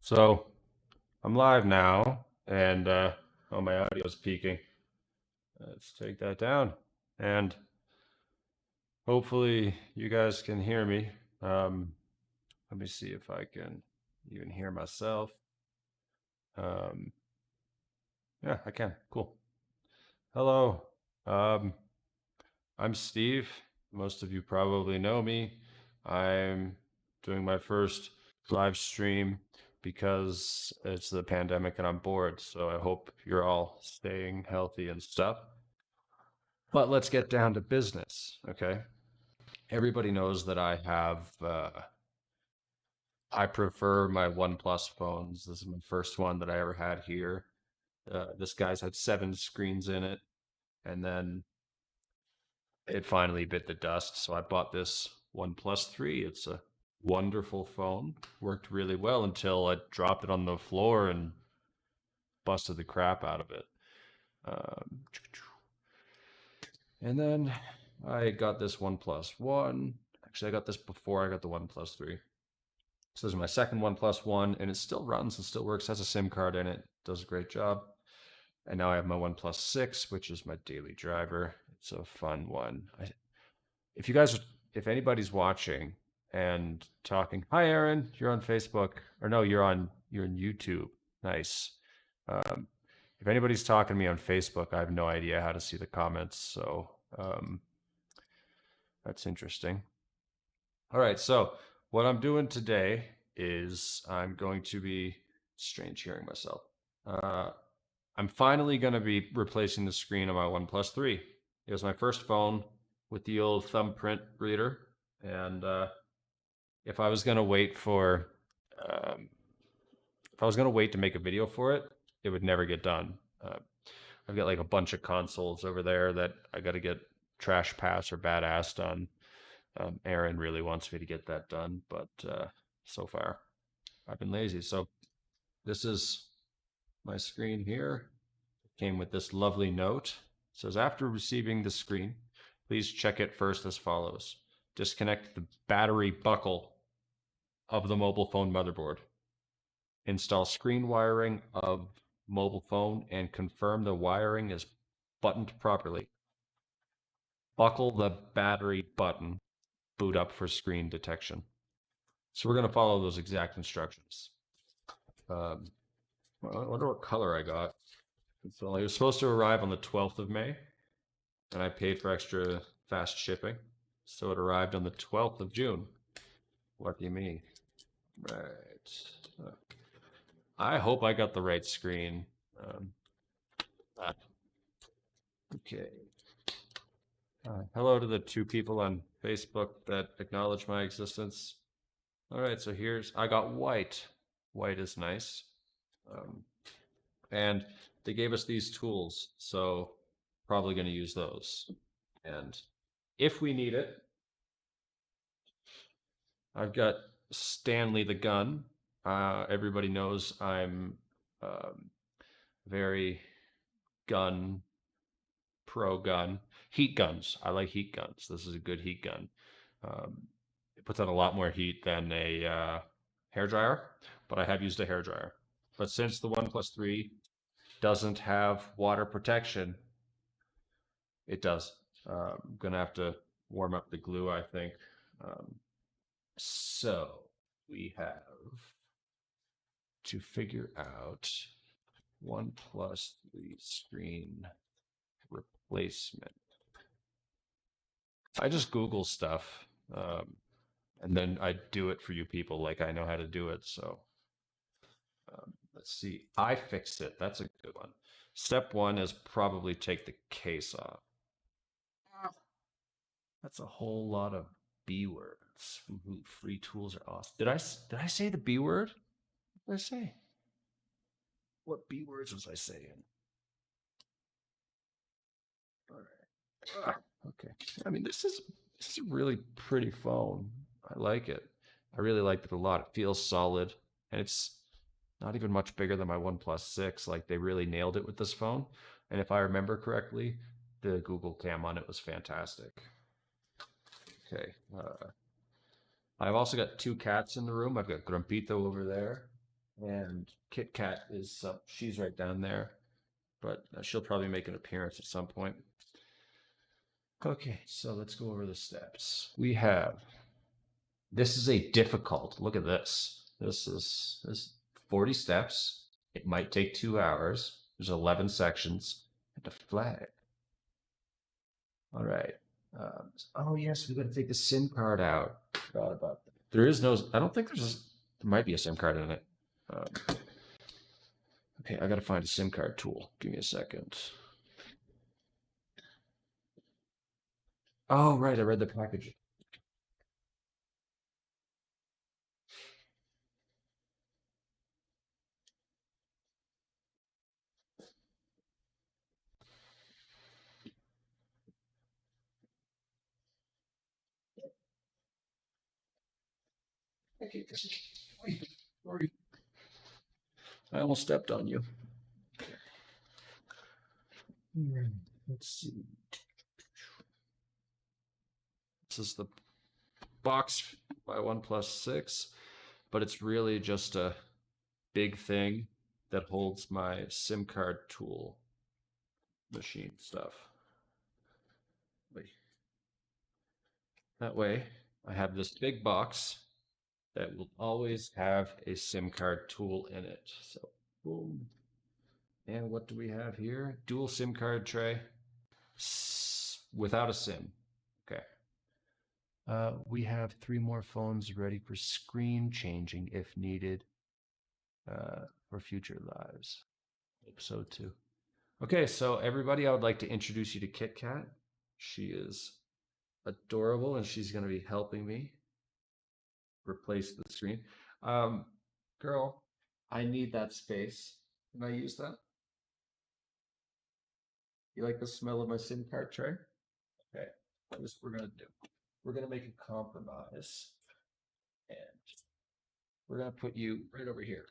So I'm live now, and oh, my audio's peaking. Let's take that down, and hopefully you guys can hear me. Um, Let me see if I can even hear myself. Um, yeah, I can. Cool. Hello. Um, I'm Steve. Most of you probably know me. I'm doing my first live stream because it's the pandemic and I'm bored. So I hope you're all staying healthy and stuff. But let's get down to business, okay? Everybody knows that I prefer my OnePlus phones. This is my first one that I ever had here. This guy's had 7 screens in it, and then it finally bit the dust. So I bought this OnePlus 3. It's a wonderful phone. Worked really well until I dropped it on the floor and busted the crap out of it. Um, and then I got this OnePlus 1. Actually, I got this before I got the OnePlus 3. So this is my second OnePlus 1, and it still runs and still works. Has a SIM card in it. Does a great job. And now I have my OnePlus 6, which is my daily driver. It's a fun one. If you guys, if anybody's watching and talking, hi Aaron, you're on Facebook, or no, you're on YouTube. Nice. Um, if anybody's talking to me on Facebook, I have no idea how to see the comments, so that's interesting. All right, so what I'm doing today is I'm going to be strange hearing myself. I'm finally going to be replacing the screen on my OnePlus 3. It was my first phone with the old thumbprint reader, and if I was going to wait for, um, if I was going to wait to make a video for it, it would never get done. I've got like a bunch of consoles over there that I got to get trash pass or badass on. Aaron really wants me to get that done, but so far I've been lazy. So this is my screen here. It came with this lovely note. It says, after receiving the screen, please check it first as follows. Disconnect the battery buckle of the mobile phone motherboard. Install screen wiring of mobile phone and confirm the wiring is buttoned properly. Buckle the battery button. Boot up for screen detection. So we're going to follow those exact instructions. I wonder what color I got. So it was supposed to arrive on the 12th of May, and I paid for extra fast shipping. So it arrived on the 12th of June. Lucky me. Right. I hope I got the right screen. Okay. Hello to the 2 people on Facebook that acknowledge my existence. All right, so I got white. White is nice. And they gave us these tools, so probably going to use those. And if we need it, I've got Stanley the gun. Everybody knows I'm very pro gun. Heat guns. I like heat guns. This is a good heat gun. It puts out a lot more heat than a hair dryer, but I have used a hair dryer. But since the OnePlus 3 doesn't have water protection, it does. I'm gonna have to warm up the glue, I think. So we have to figure out OnePlus 3 screen replacement. I just Google stuff, and then I do it for you people like I know how to do it. So let's see. iFixit. That's a good one. Step 1 is probably take the case off. That's a whole lot of B words. Ooh, free tools are awesome. Did I say the B word? What did I say? What B words was I saying? All right. Okay. I mean, this is a really pretty phone. I like it. I really like it a lot. It feels solid, and it's not even much bigger than my OnePlus 6. Like, they really nailed it with this phone. And if I remember correctly, the Google cam on it was fantastic. Okay. I've also got 2 cats in the room. I've got Grumpito over there, And Kit Kat is she's right down there, but she'll probably make an appearance at some point. Okay, so let's go over the steps. We have this is a difficult. Look at this. This 40 steps. It might take 2 hours. There's 11 sections and a flag. All right. Oh yes, we got to take the SIM card out. Forgot about that. There is no. I don't think there might be a SIM card in it. Okay, I got to find a SIM card tool. Give me a second. Oh right, I read the package. Okay, sorry. I almost stepped on you. Let's see. This is the box by OnePlus 6, but it's really just a big thing that holds my SIM card tool machine stuff. That way, I have this big box that will always have a SIM card tool in it. So, boom. And what do we have here? Dual SIM card tray without a SIM. Okay. We have 3 more phones ready for screen changing if needed for future lives. Hope so too. Okay, so everybody, I would like to introduce you to Kit Kat. She is adorable and she's going to be helping me replace the screen. Um, Girl, I need that space. Can I use that? You like the smell of my SIM card tray? Okay, that's what we're gonna do. We're gonna make a compromise, and we're gonna put you right over here.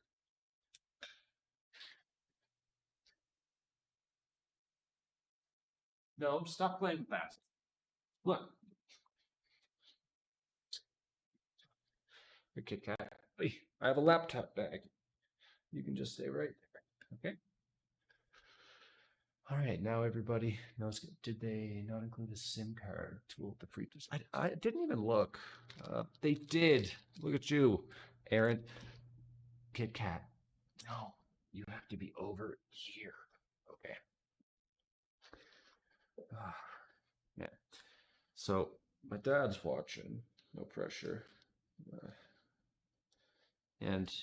No, stop playing with that. Look, your Kit Kat. Hey, I have a laptop bag. You can just stay right there. Okay. All right, now everybody knows. Did they not include a SIM card tool to free? I didn't even look. They did. Look at you, Aaron. Kit Kat. No, you have to be over here. Okay. Yeah. So my dad's watching. No pressure. Uh, and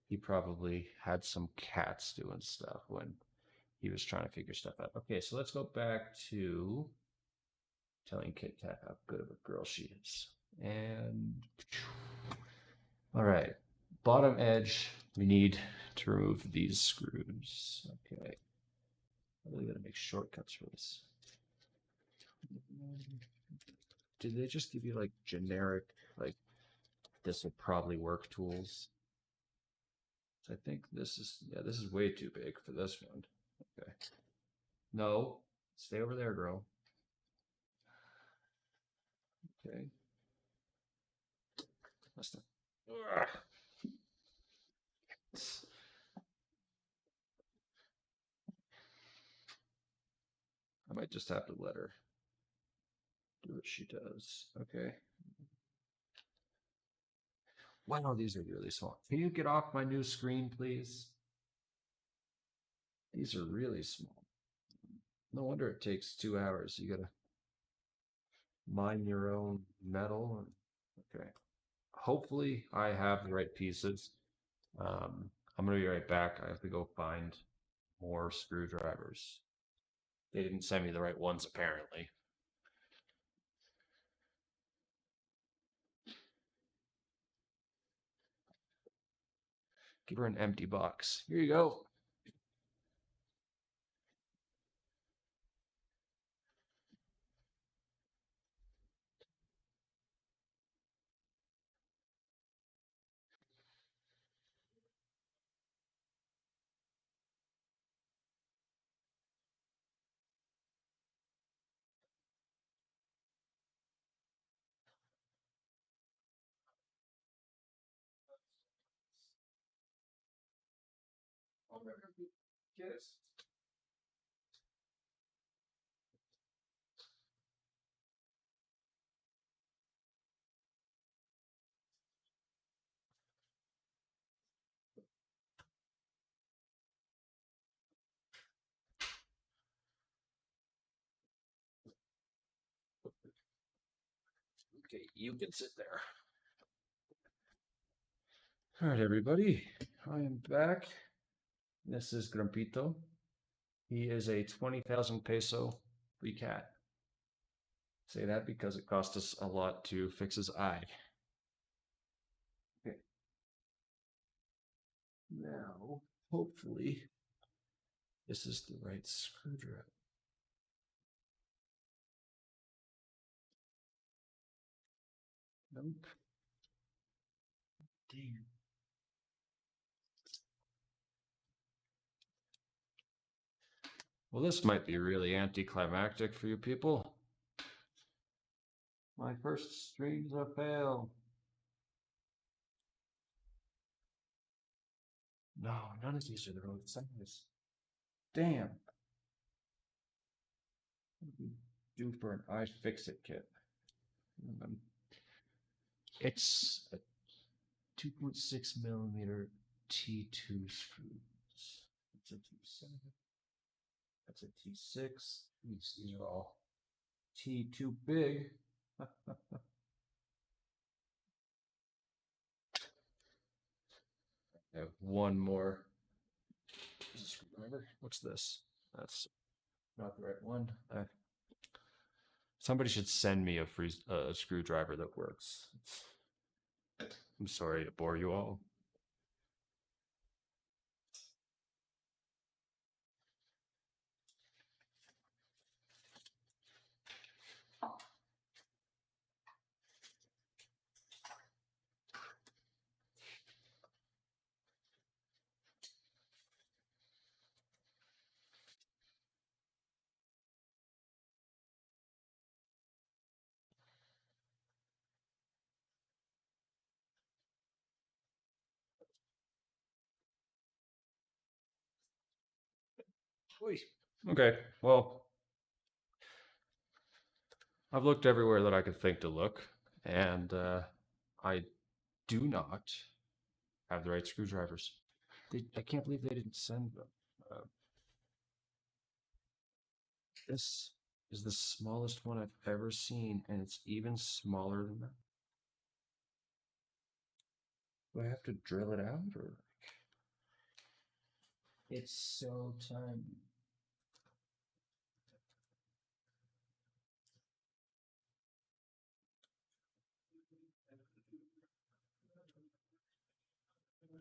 he probably had some cats doing stuff when he was trying to figure stuff out. Okay, so let's go back to telling Kit Kat how good of a girl she is. And all right, bottom edge, we need to remove these screws. Okay, I'm really gonna make shortcuts for this. Did they just give you like generic, like this will probably work tools? I think this is, yeah, this is way too big for this one. Okay. No, stay over there, girl. Okay. That's not. Ugh. I might just have to let her do what she does. Okay. Wow, these are really small. Can you get off my new screen, please? These are really small. No wonder it takes 2 hours. You gotta mine your own metal. Okay. Hopefully, I have the right pieces. I'm gonna be right back. I have to go find more screwdrivers. They didn't send me the right ones, apparently. Give her an empty box. Here you go. Yes. Okay, you can sit there. All right, everybody. I am back. This is Grumpito. He is a 20,000 peso free cat. Say that because it cost us a lot to fix his eye. Okay. Now, hopefully, this is the right screwdriver. Nope. Damn. Well, this might be really anticlimactic for you people. My first stream's a fail. No, none of these are the right size. Damn. What do we do for an iFixit kit? It's a 2.6 millimeter T2 screws. That's a T7. That's a T6. These are all T2 big. I have one more screwdriver. What's this? That's not the right one. Somebody should send me a free screwdriver that works. I'm sorry to bore you all. Okay, well, I've looked everywhere that I could think to look, and I do not have the right screwdrivers. I can't believe they didn't send them. This is the smallest one I've ever seen, and it's even smaller than that. Do I have to drill it out, or? It's so tiny.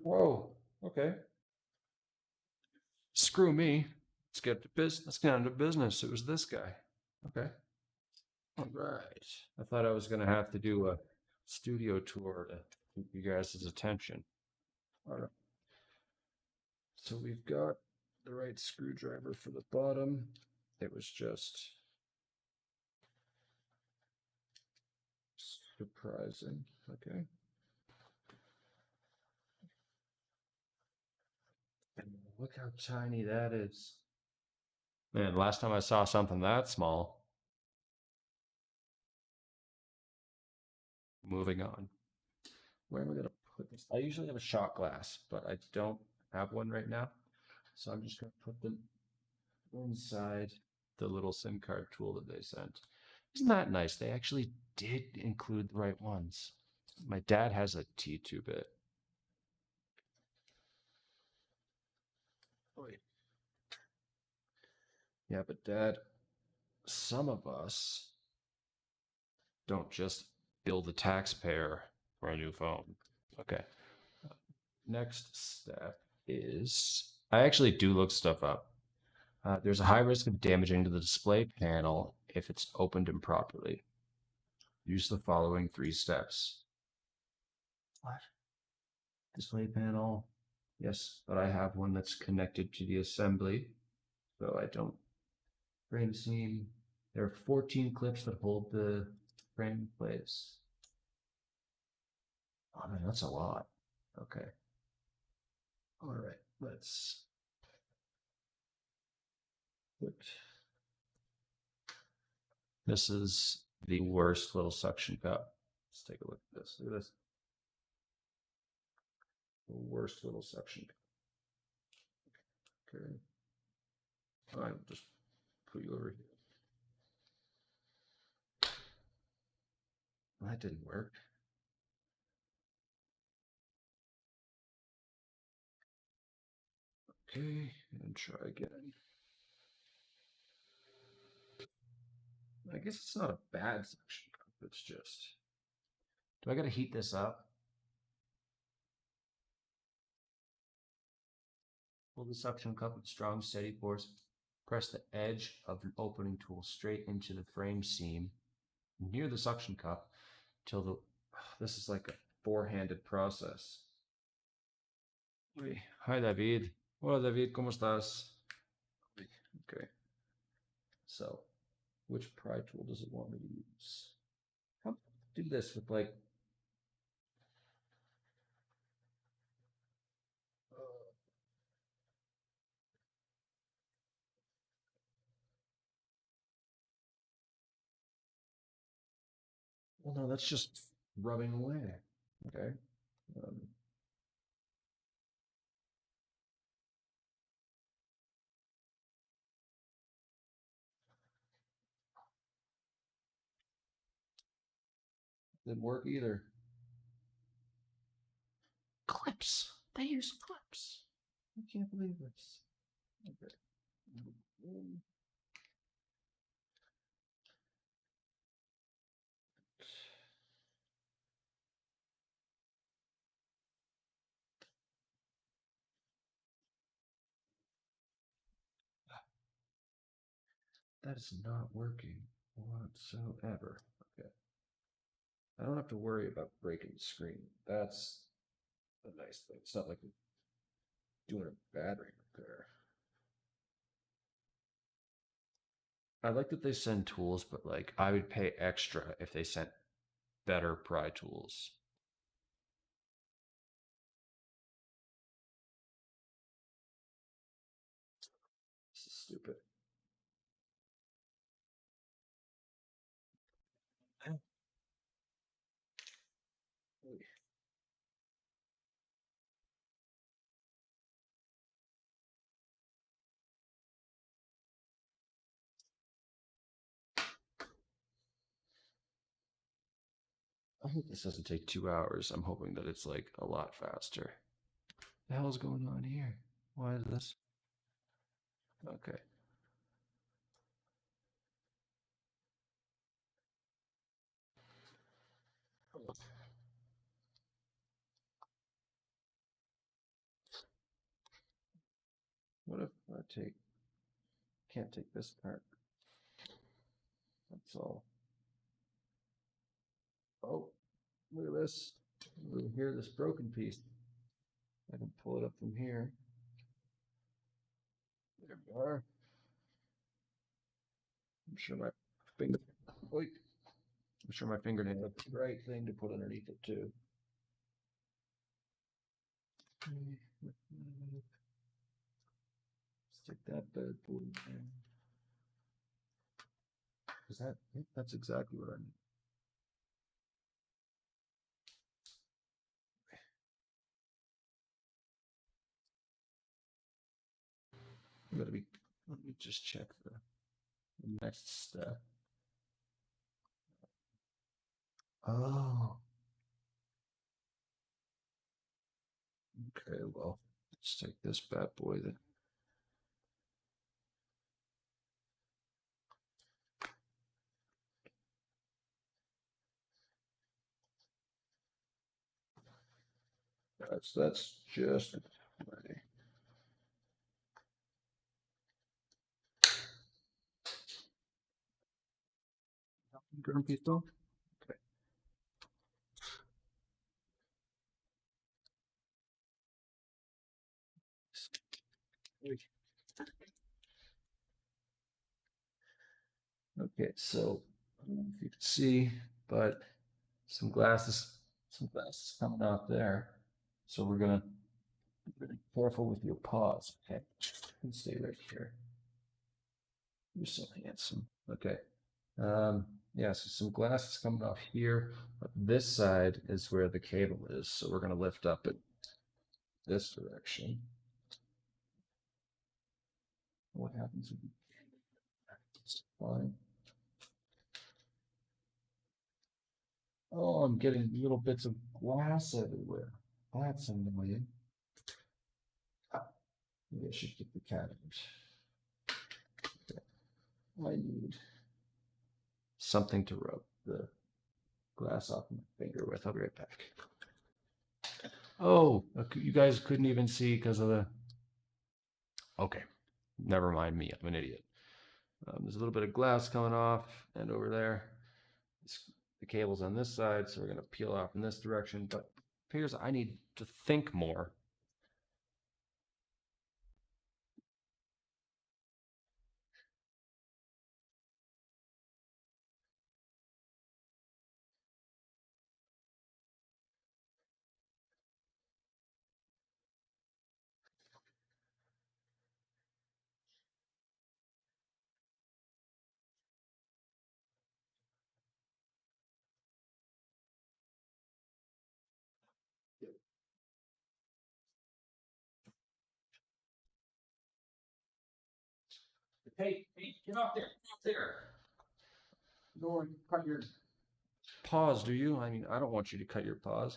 Whoa, okay. Screw me. Let's get to business. Let's get on to business. It was this guy. Okay. All right. I thought I was going to have to do a studio tour to keep you guys' attention. All right. So we've got the right screwdriver for the bottom. It was just surprising. Okay. And look how tiny that is. Man, last time I saw something that small. Moving on. Where am I going to put this? I usually have a shot glass, but I don't have one right now. So I'm just going to put them inside the little SIM card tool that they sent. Isn't that nice? They actually did include the right ones. My dad has a T2 bit. Wait. Yeah, but Dad, some of us don't just bill the taxpayer for a new phone. Okay. Next step is I actually do look stuff up. There's a high risk of damaging to the display panel if it's opened improperly. Use the following 3 steps. What? Display panel. Yes, but I have one that's connected to the assembly, so I don't frame seam. There are 14 clips that hold the frame in place. Oh man, that's a lot. Okay. All right, let's This is the worst little suction cup. Let's take a look at this. Look at this. The worst little suction cup. Okay. I'll just put you over here. That didn't work. Okay, and try again. I guess it's not a bad suction cup. It's just. Do I got to heat this up? Pull the suction cup with strong, steady force. Press the edge of the opening tool straight into the frame seam near the suction cup till the. This is like a four-handed process. Hi, David. Hola, David. ¿Cómo estás? Okay. So, which pry tool does it want me to use? How do this with like. Well, no, that's just rubbing away. Okay. Um, didn't work either. Clips. They use clips. I can't believe this. Okay. That is not working whatsoever. Okay. I don't have to worry about breaking the screen. That's a nice thing. It's not like doing a battery repair. I like that they send tools, but like I would pay extra if they sent better pry tools. This is stupid. I hope this doesn't take 2 hours. I'm hoping that it's like a lot faster. The hell is going on here? Why is this? Okay. What if I can't take this part? That's all. Oh, look at this. Over here, this broken piece. I can pull it up from here. There we are. I'm sure my finger. Wait. I'm sure my fingernail is the right thing to put underneath it too. Stick that bad boy in there. Is that? That's exactly what I need. I'm gonna be. Let me just check the next step. Oh. Okay. Well, let's take this bad boy then. That's just ready. Grumpy still? Okay. Okay, so I don't know if you can see, but some glasses coming out there. So we're gonna be really careful with your paws. Okay, you can stay right here. You're so handsome. Okay. Yeah, so some glass is coming off here, but this side is where the cable is. So we're going to lift up it this direction. What happens if you fine. Oh, I'm getting little bits of glass everywhere. That's annoying. Maybe I should get the cat out. I need something to rub the glass off my finger with. I'll be right back. Oh, you guys couldn't even see because of the. Okay, never mind me. I'm an idiot. There's a little bit of glass coming off, and over there, the cable's on this side, so we're going to peel off in this direction. But here's I need to think more. Hey, get off there! Get off there! Go and cut your paws, do you? I mean, I don't want you to cut your paws.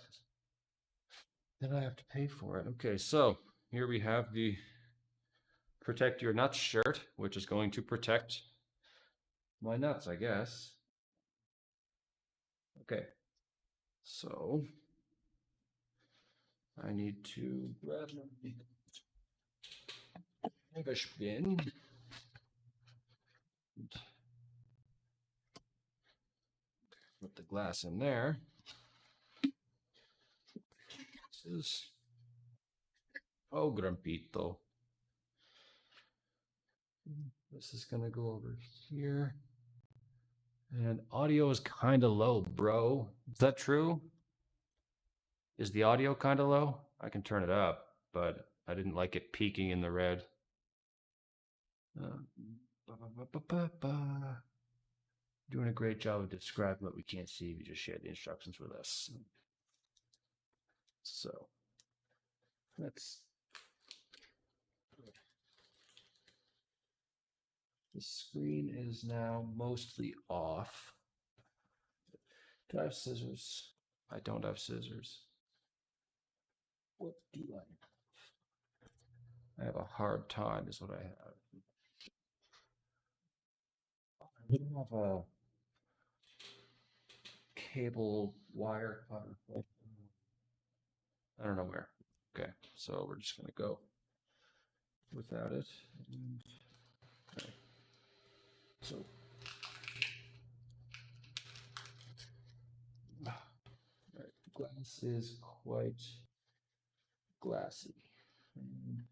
Then I have to pay for it. Okay, so here we have the protect your nuts shirt, which is going to protect my nuts, I guess. Okay, so I need to grab my rubbish bin. Put the glass in there. This is Grumpito. This is gonna go over here. And audio is kind of low, bro. Is that true? Is the audio kind of low? I can turn it up, but I didn't like it peaking in the red. Doing a great job of describing what we can't see if you just share the instructions with us. So that's good. The screen is now mostly off. Do I have scissors? I don't have scissors. What do I have? I have a hard time, is what I have. I don't have a cable wire cutter. I don't know where. Okay, so we're just gonna go without it. Okay. So right, glass is quite glassy. And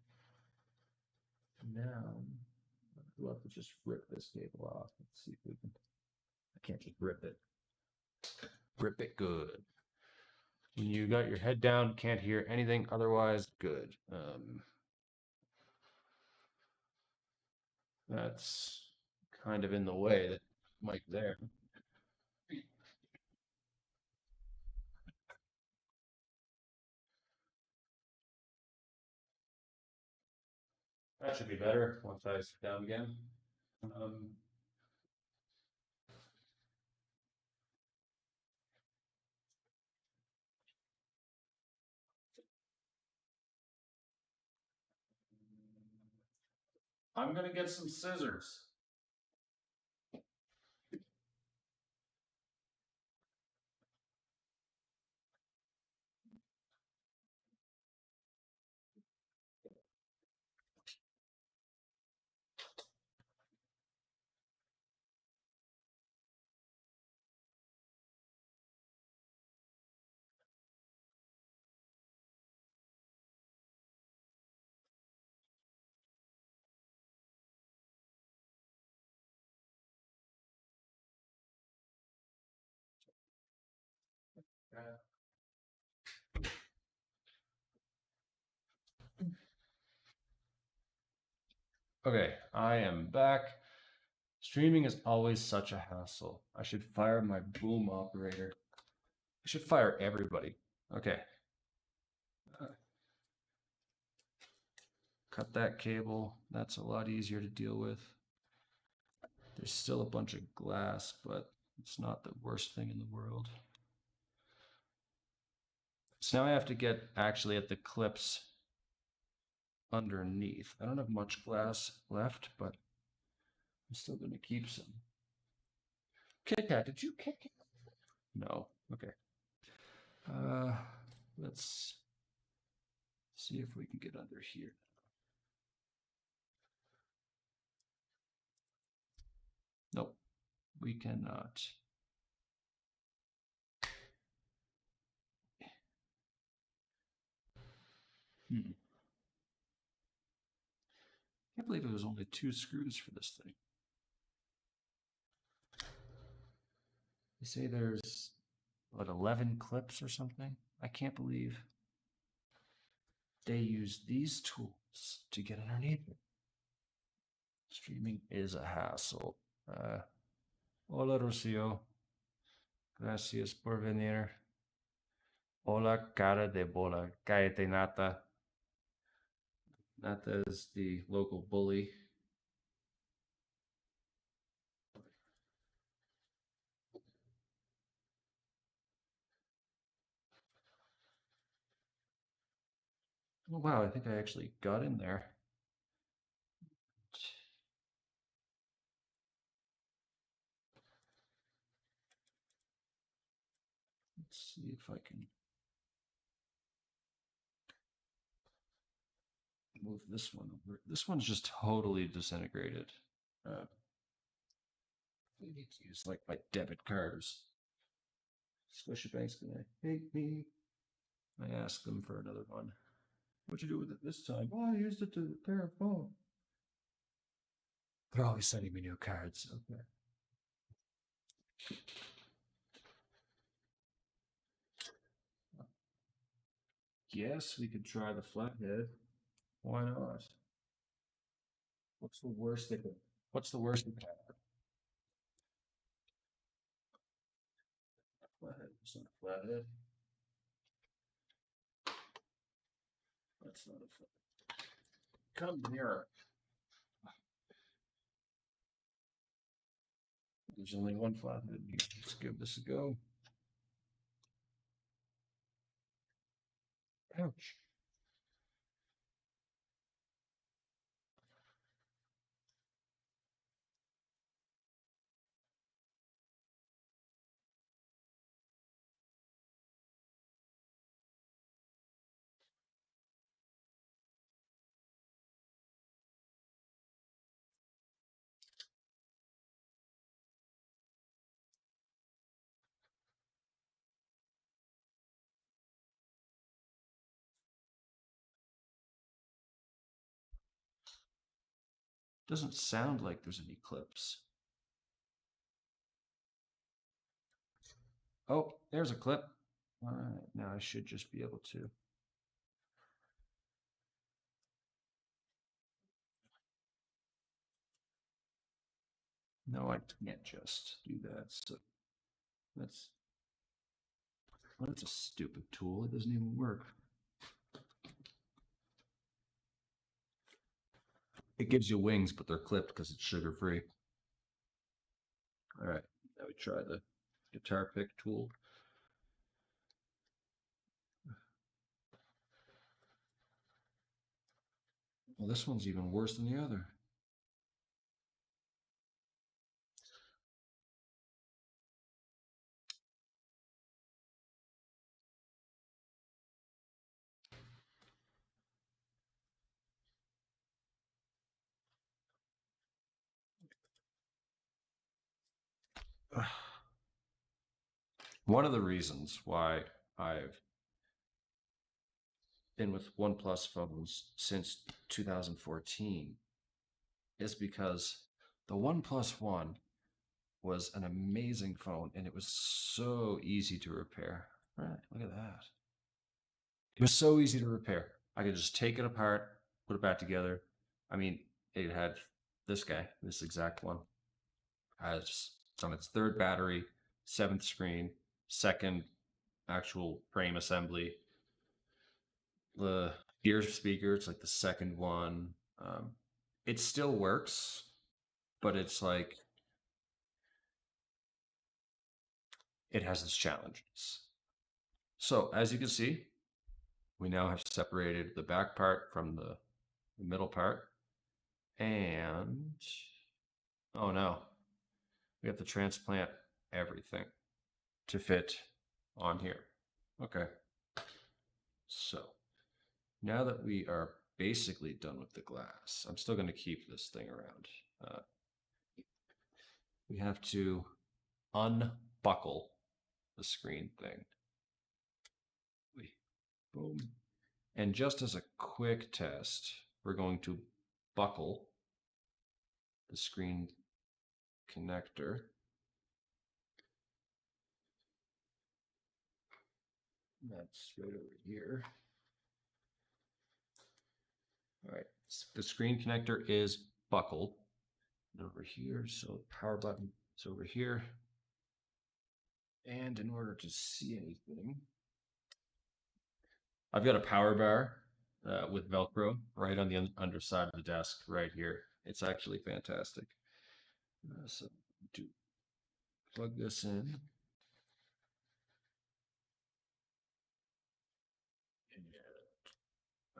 now I'd love to just rip this cable off. Let's see if we can. I can't just rip it. Rip it good. When you got your head down, can't hear anything otherwise, good. That's kind of in the way, that mic there. That should be better once I sit down again. Um, I'm gonna get some scissors. Okay, I am back. Streaming is always such a hassle. I should fire my boom operator. I should fire everybody. Okay. Uh, cut that cable. That's a lot easier to deal with. There's still a bunch of glass, but it's not the worst thing in the world. So now I have to get actually at the clips underneath. I don't have much glass left, but I'm still going to keep some. Kit Kat, did you kick it? No. Okay. Let's see if we can get under here. Nope, we cannot. Hmm. Can't believe it was only 2 screws for this thing. They say there's, what, 11 clips or something? I can't believe they use these tools to get underneath it. Streaming is a hassle. Hola, Rocio. Gracias por venir. Hola, cara de bola. Cállate, Nata. Nata is the local bully. Oh, wow, I think I actually got in there. Let's see if I can move this one over. This one's just totally disintegrated. I need to use like my debit cards. Scotiabank's gonna hate me. I asked them for another one. What'd you do with it this time? Oh, I used it to repair a phone. They're always sending me new cards. Okay. Yes, we could try the flathead. Why not? What's the worst that could? What's the worst that could happen? Flathead. It's not a flathead. That's not a flathead. Come nearer. There's only one flathead. Let's give this a go. Ouch. Doesn't sound like there's any clips. Oh, there's a clip. All right, now I should just be able to. No, I can't just do that. So that's a stupid tool. It doesn't even work. It gives you wings, but they're clipped because it's sugar free. All right, now we try the guitar pick tool. Well, this one's even worse than the other. One of the reasons why I've been with OnePlus phones since 2014 is because the OnePlus One was an amazing phone and it was so easy to repair. Right, look at that. It was so easy to repair. I could just take it apart, put it back together. I mean, it had this guy, this exact one. As it's on its third battery, seventh screen, second actual frame assembly. The ear speaker, it's like the second one. It still works, but it's like it has its challenges. So as you can see, we now have separated the back part from the middle part. And oh no, we have to transplant everything to fit on here. Okay. So now that we are basically done with the glass, I'm still going to keep this thing around. We have to unbuckle the screen thing. Boom. And just as a quick test, we're going to buckle the screen connector. That's right over here. All right, the screen connector is buckled. And over here, so the power button is over here. And in order to see anything, I've got a power bar with Velcro right on the underside of the desk right here. It's actually fantastic. So to plug this in.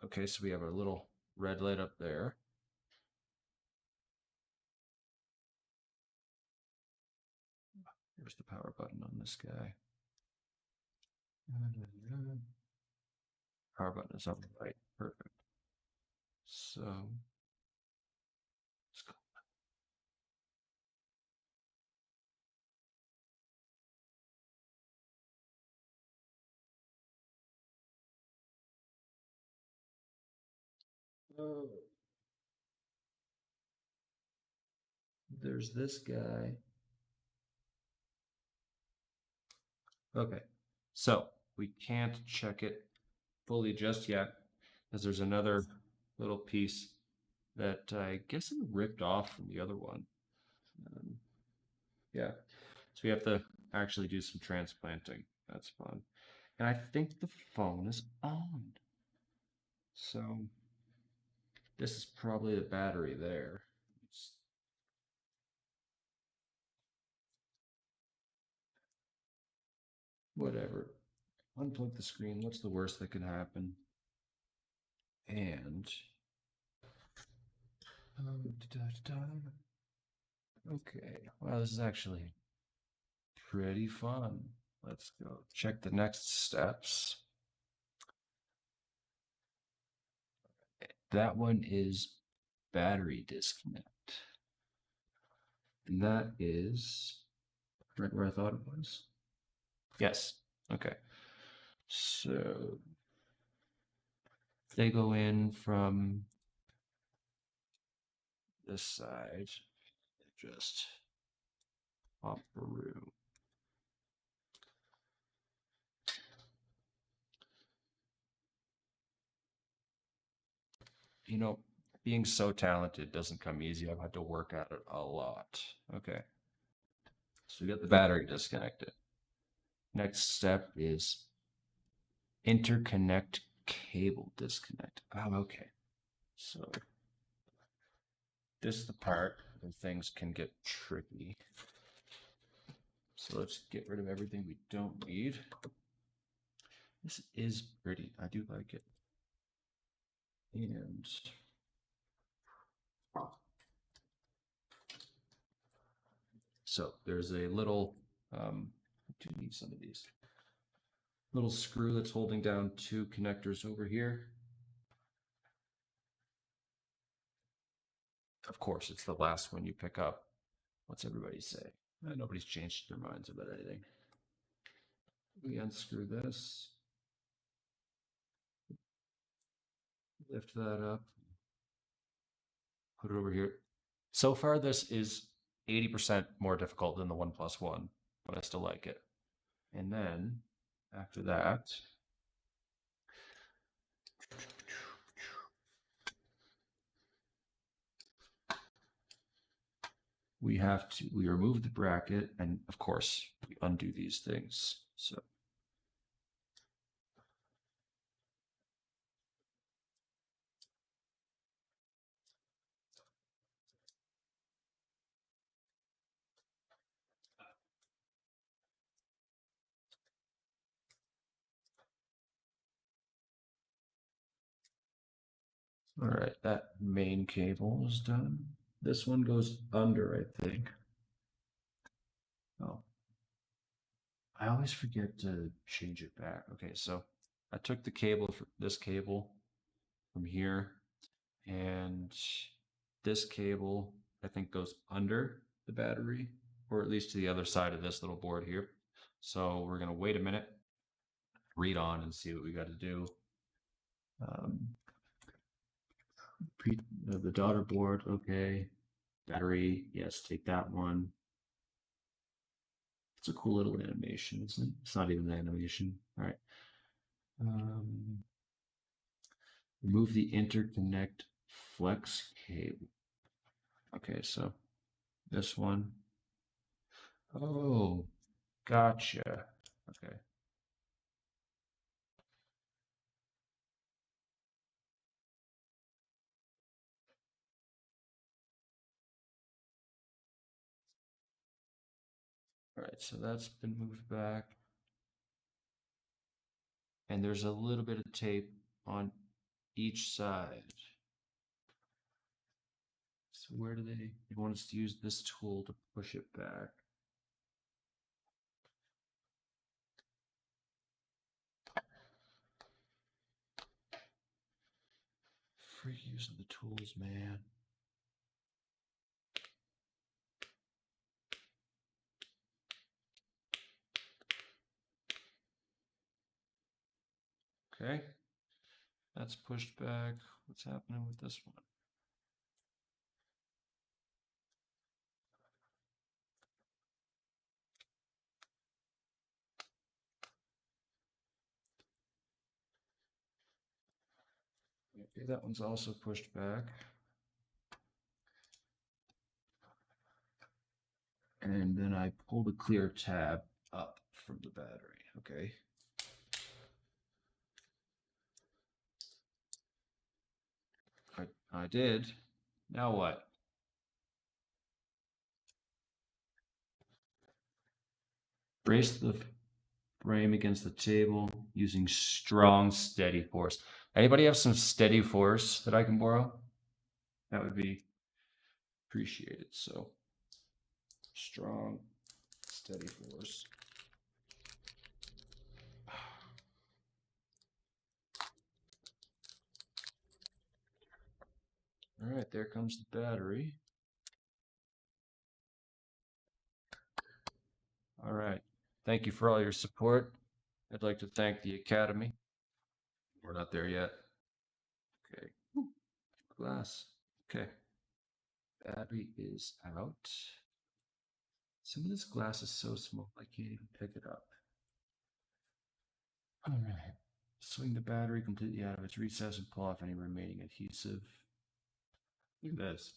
Okay, so we have our little red light up there. There's the power button on this guy. Power button is on the right. Perfect. So let's go. Oh. There's this guy. Okay, so we can't check it fully just yet, because there's another little piece that I guess I ripped off from the other one. Yeah, so we have to actually do some transplanting. That's fun. And I think the phone is on. So this is probably the battery there. Whatever. Unplug the screen. What's the worst that can happen? And okay. Wow, this is actually pretty fun. Let's go check the next steps. That one is battery disconnect. And that is right where I thought it was. Yes. Okay. So they go in from this side, just pop through. You know, being so talented doesn't come easy. I've had to work at it a lot. Okay. So we got the battery disconnected. Next step is interconnect cable disconnect. Oh, okay. So this is the part where things can get tricky. So let's get rid of everything we don't need. This is pretty. I do like it. And so there's a little, I do need some of these. Little screw that's holding down two connectors over here. Of course, it's the last one you pick up. What's everybody say? Nobody's changed their minds about anything. We unscrew this. Lift that up. Put it over here. So far, this is 80% more difficult than the OnePlus One, but I still like it. And then after that, we remove the bracket, and of course we undo these things. So all right, that main cable is done. This one goes under, I think. Oh, I always forget to change it back. Okay, so I took the cable for this cable from here, and this cable I think goes under the battery, or at least to the other side of this little board here. So we're gonna wait a minute, read on, and see what we got to do. Um, the daughter board, okay. Battery, yes, take that one. It's a cool little animation, isn't it? It's not even an animation. All right. Remove the interconnect flex cable. Okay, so this one. Oh, gotcha. Okay. All right, so that's been moved back. And there's a little bit of tape on each side. So where do they want us to use this tool to push it back? Freak using the tools, man. Okay, that's pushed back. What's happening with this one? Okay, that one's also pushed back. And then I pull the clear tab up from the battery, okay? I did. Now what? Brace the frame against the table using strong, steady force. Anybody have some steady force that I can borrow? That would be appreciated. So, strong, steady force. All right, there comes the battery. All right. Thank you for all your support. I'd like to thank the Academy. We're not there yet. Okay. Glass. Okay. Battery is out. Some of this glass is so small I can't even pick it up. All right. Swing the battery completely out of its recess and pull off any remaining adhesive. Look at this.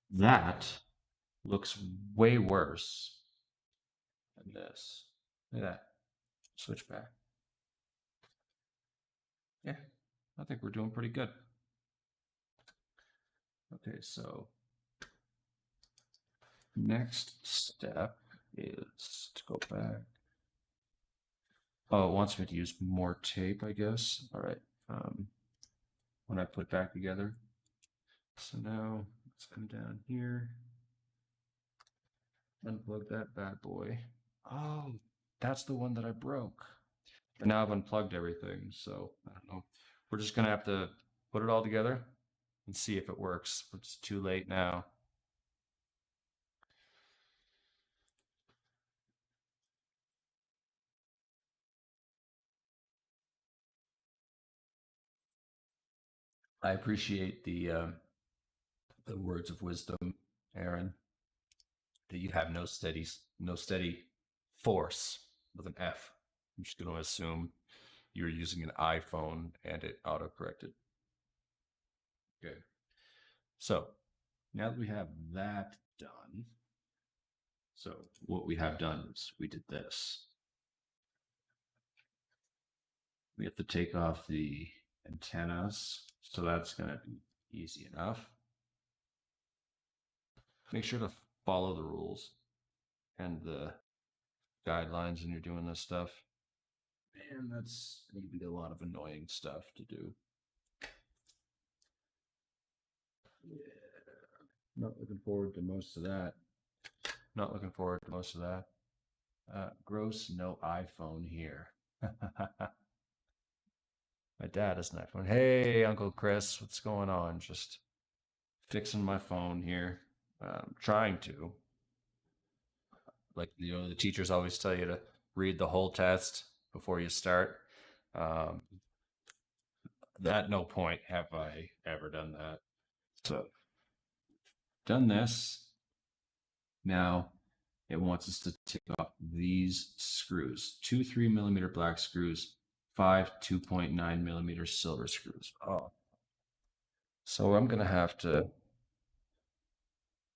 That looks way worse than this. Look at that. Switch back. Yeah, I think we're doing pretty good. Okay, so next step is to go back. Oh, it wants me to use more tape, I guess. All right. When I put back together. So now let's come down here. Unplug that bad boy. Oh, that's the one that I broke. But now I've unplugged everything, so I don't know. We're just gonna have to put it all together and see if it works. It's too late now. I appreciate the words of wisdom, Aaron. That you have no steady force with an F. I'm just going to assume you're using an iPhone and it autocorrected. Okay. So now that we have that done, so what we have done is we did this. We have to take off the antennas, so that's going to be easy enough. Make sure to follow the rules and the guidelines when you're doing this stuff. And that's going to be a lot of annoying stuff to do. Yeah. Not looking forward to most of that. Not looking forward to most of that. Gross, no iPhone here. My dad has an iPhone. Hey, Uncle Chris, what's going on? Just fixing my phone here. Trying to. Like, the teachers always tell you to read the whole test before you start. At no point have I ever done that. So, done this. Now, it wants us to take off these screws. 2 3mm black screws, 5 2.9mm silver screws. Oh. So I'm going to have to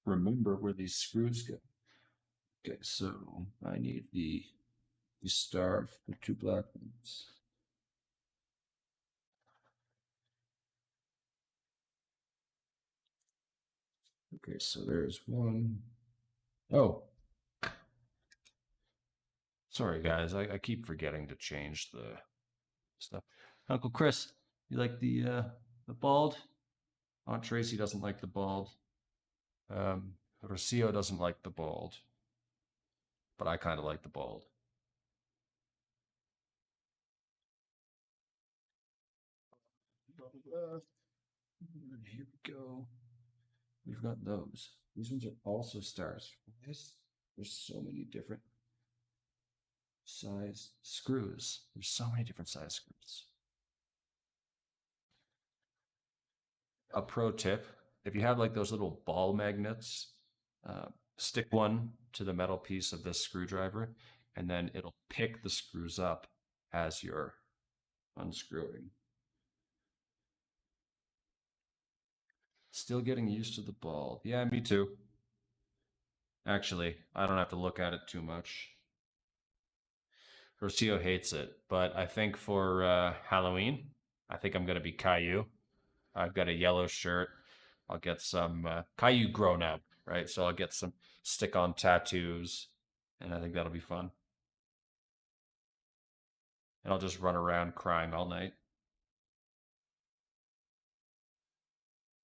remember where these screws go. Okay, so I need the star for the 2 black ones. Okay, so there's one. Oh. Sorry, guys. I keep forgetting to change the stuff. Uncle Chris, you like the bald? Aunt Tracy doesn't like the bald. Rocio doesn't like the bald. But I kind of like the bald. Here we go. We've got those. These ones are also stars. There's so many different size screws. There's so many different size screws. A pro tip, if you have like those little ball magnets, stick one to the metal piece of this screwdriver, and then it'll pick the screws up as you're unscrewing. Still getting used to the ball. Yeah, me too. Actually, I don't have to look at it too much. Rocio hates it, but I think for Halloween, I think I'm going to be Caillou. I've got a yellow shirt. I'll get some Caillou grown up, right? So I'll get some stick-on tattoos, and I think that'll be fun. And I'll just run around crying all night.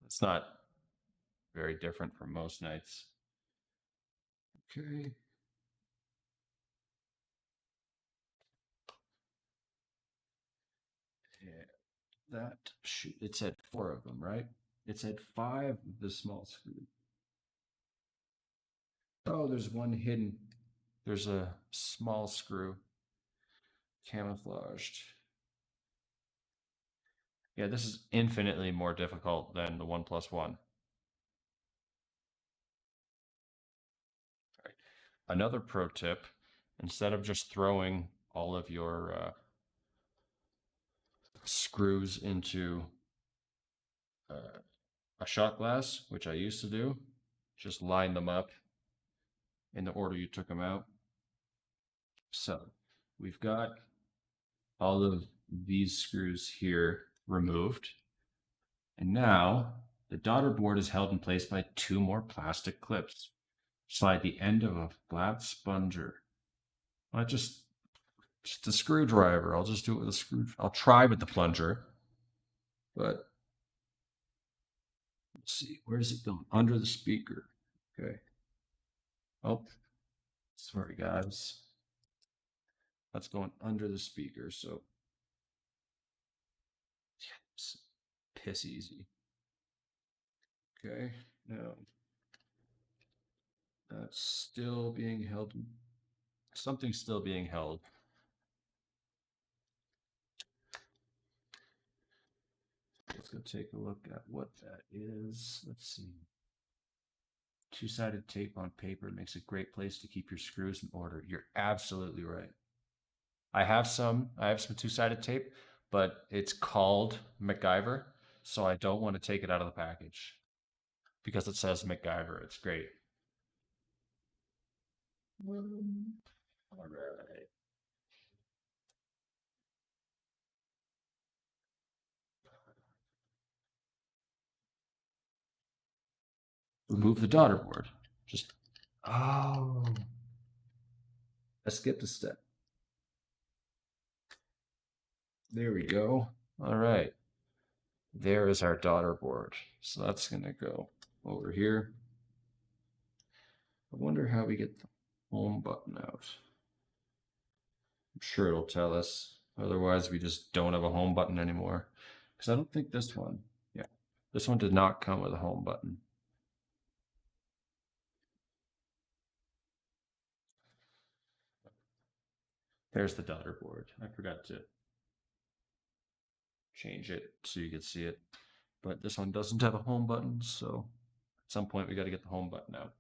It's not very different from most nights. Okay. Yeah, that shoot. It said 4 of them, right? It said 5 of the small screw. Oh, there's one hidden. There's a small screw camouflaged. Yeah, this is infinitely more difficult than the OnePlus One. All right. Another pro tip, instead of just throwing all of your screws into a shot glass, which I used to do, just line them up in the order you took them out. So we've got all of these screws here removed. And now the daughter board is held in place by 2 more plastic clips. Slide the end of a flat sponger. Well, just a screwdriver. I'll just do it with a screwdriver. I'll try with the plunger, but let's see. Where's it going? Under the speaker. Okay. Oh, sorry, guys. That's going under the speaker, so it's piss easy. Okay, now that's still being held. Something's still being held. Let's go take a look at what that is. Let's see. 2-sided tape on paper makes a great place to keep your screws in order. You're absolutely right. I have some 2-sided tape, but it's called MacGyver, so I don't want to take it out of the package. because it says MacGyver. It's great. All right. Remove the daughter board. Just, oh, I skipped a step. There we go. All right. There is our daughter board. So that's going to go over here. I wonder how we get the home button out. I'm sure it'll tell us. Otherwise, we just don't have a home button anymore. Because I don't think this one, yeah, this one did not come with a home button. There's the daughter board. I forgot to change it so you could see it. But this one doesn't have a home button, so at some point we got to get the home button out.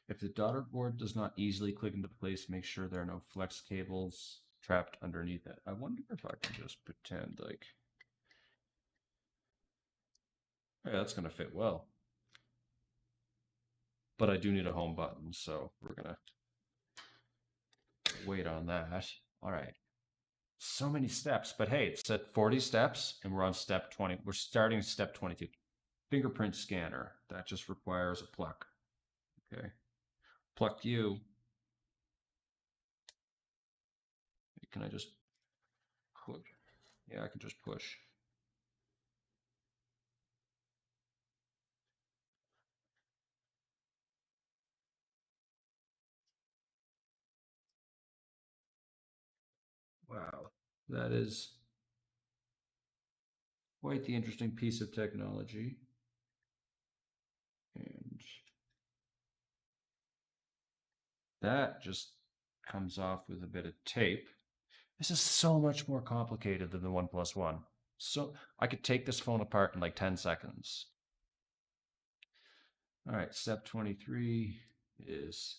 If the daughter board does not easily click into place, make sure there are no flex cables trapped underneath it. I wonder if I can just pretend like, yeah, that's going to fit well. But I do need a home button, so we're going to wait on that. All right. So many steps, but hey, it said 40 steps and we're on step 20. We're starting step 22. Fingerprint scanner. That just requires a pluck. Okay. Pluck you. Can I just push? Yeah, I can just push. Wow. That is quite the interesting piece of technology. And that just comes off with a bit of tape. This is so much more complicated than the OnePlus One. So I could take this phone apart in like 10 seconds. All right, step 23 is,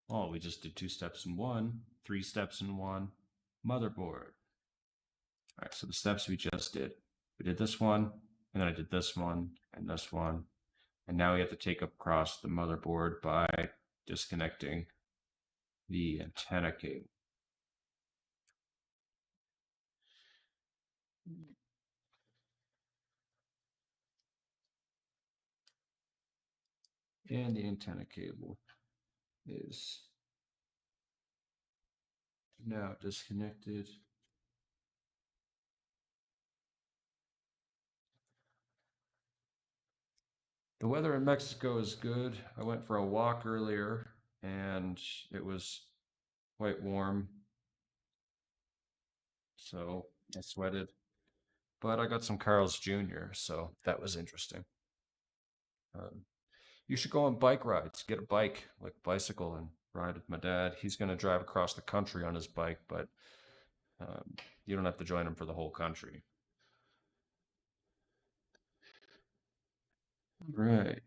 oh, we just did 2 steps in one, 3 steps in one, motherboard. All right, so the steps we just did. We did this one, and then I did this one, and this one. And now we have to take across the motherboard by disconnecting the antenna cable. And the antenna cable is now disconnected. The weather in Mexico is good. I went for a walk earlier and it was quite warm. So I sweated. But I got some Carl's Jr., so that was interesting. You should go on bike rides. Get a bike, like a bicycle, and ride with my dad. He's going to drive across the country on his bike, but you don't have to join him for the whole country. Right.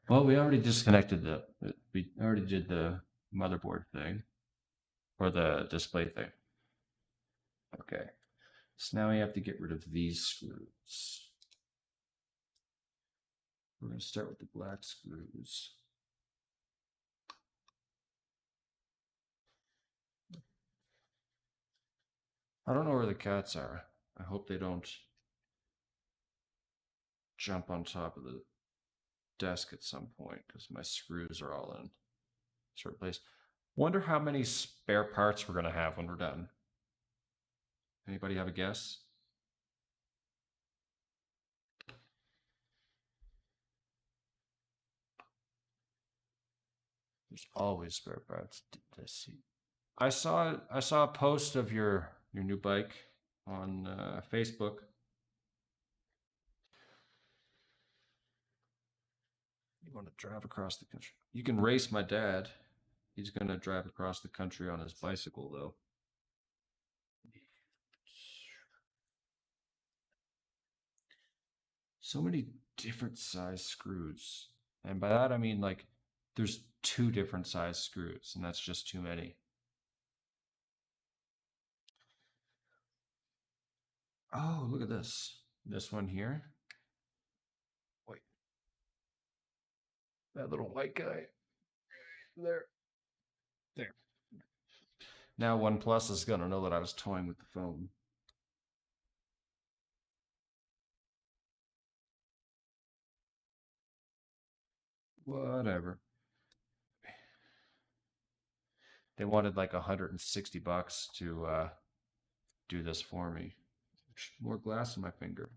Well, we already disconnected we already did the motherboard thing, or the display thing. Okay. So now we have to get rid of these screws. We're going to start with the black screws. I don't know where the cats are. I hope they don't jump on top of the desk at some point because my screws are all in a certain place. Wonder how many spare parts we're going to have when we're done. Anybody have a guess? There's always spare parts. Let's see. I saw a post of your new bike on Facebook. You want to drive across the country? You can race my dad. He's going to drive across the country on his bicycle, though. So many different size screws. And by that, I mean like there's 2 different size screws, and that's just too many. Oh, look at this. This one here. Wait. That little white guy. There. There. Now OnePlus is going to know that I was toying with the phone. Whatever. They wanted like $160 to do this for me. More glass in my finger.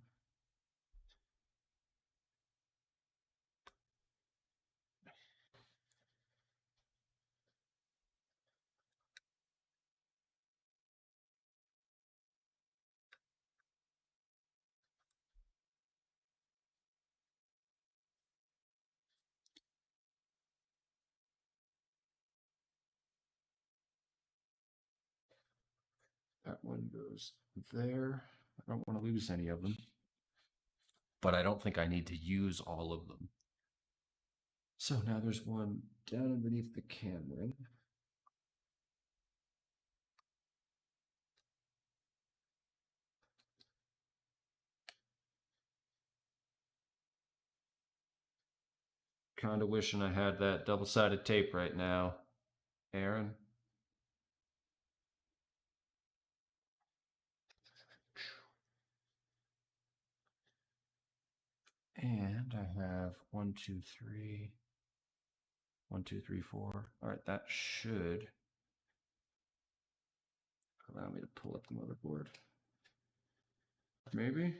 That one goes there. I don't want to lose any of them, but I don't think I need to use all of them. So now there's one down underneath the camera. Kind of wishing I had that double-sided tape right now, Aaron. And I have 1, 2, 3. 1, 2, 3, 4. All right, that should allow me to pull up the motherboard. Maybe?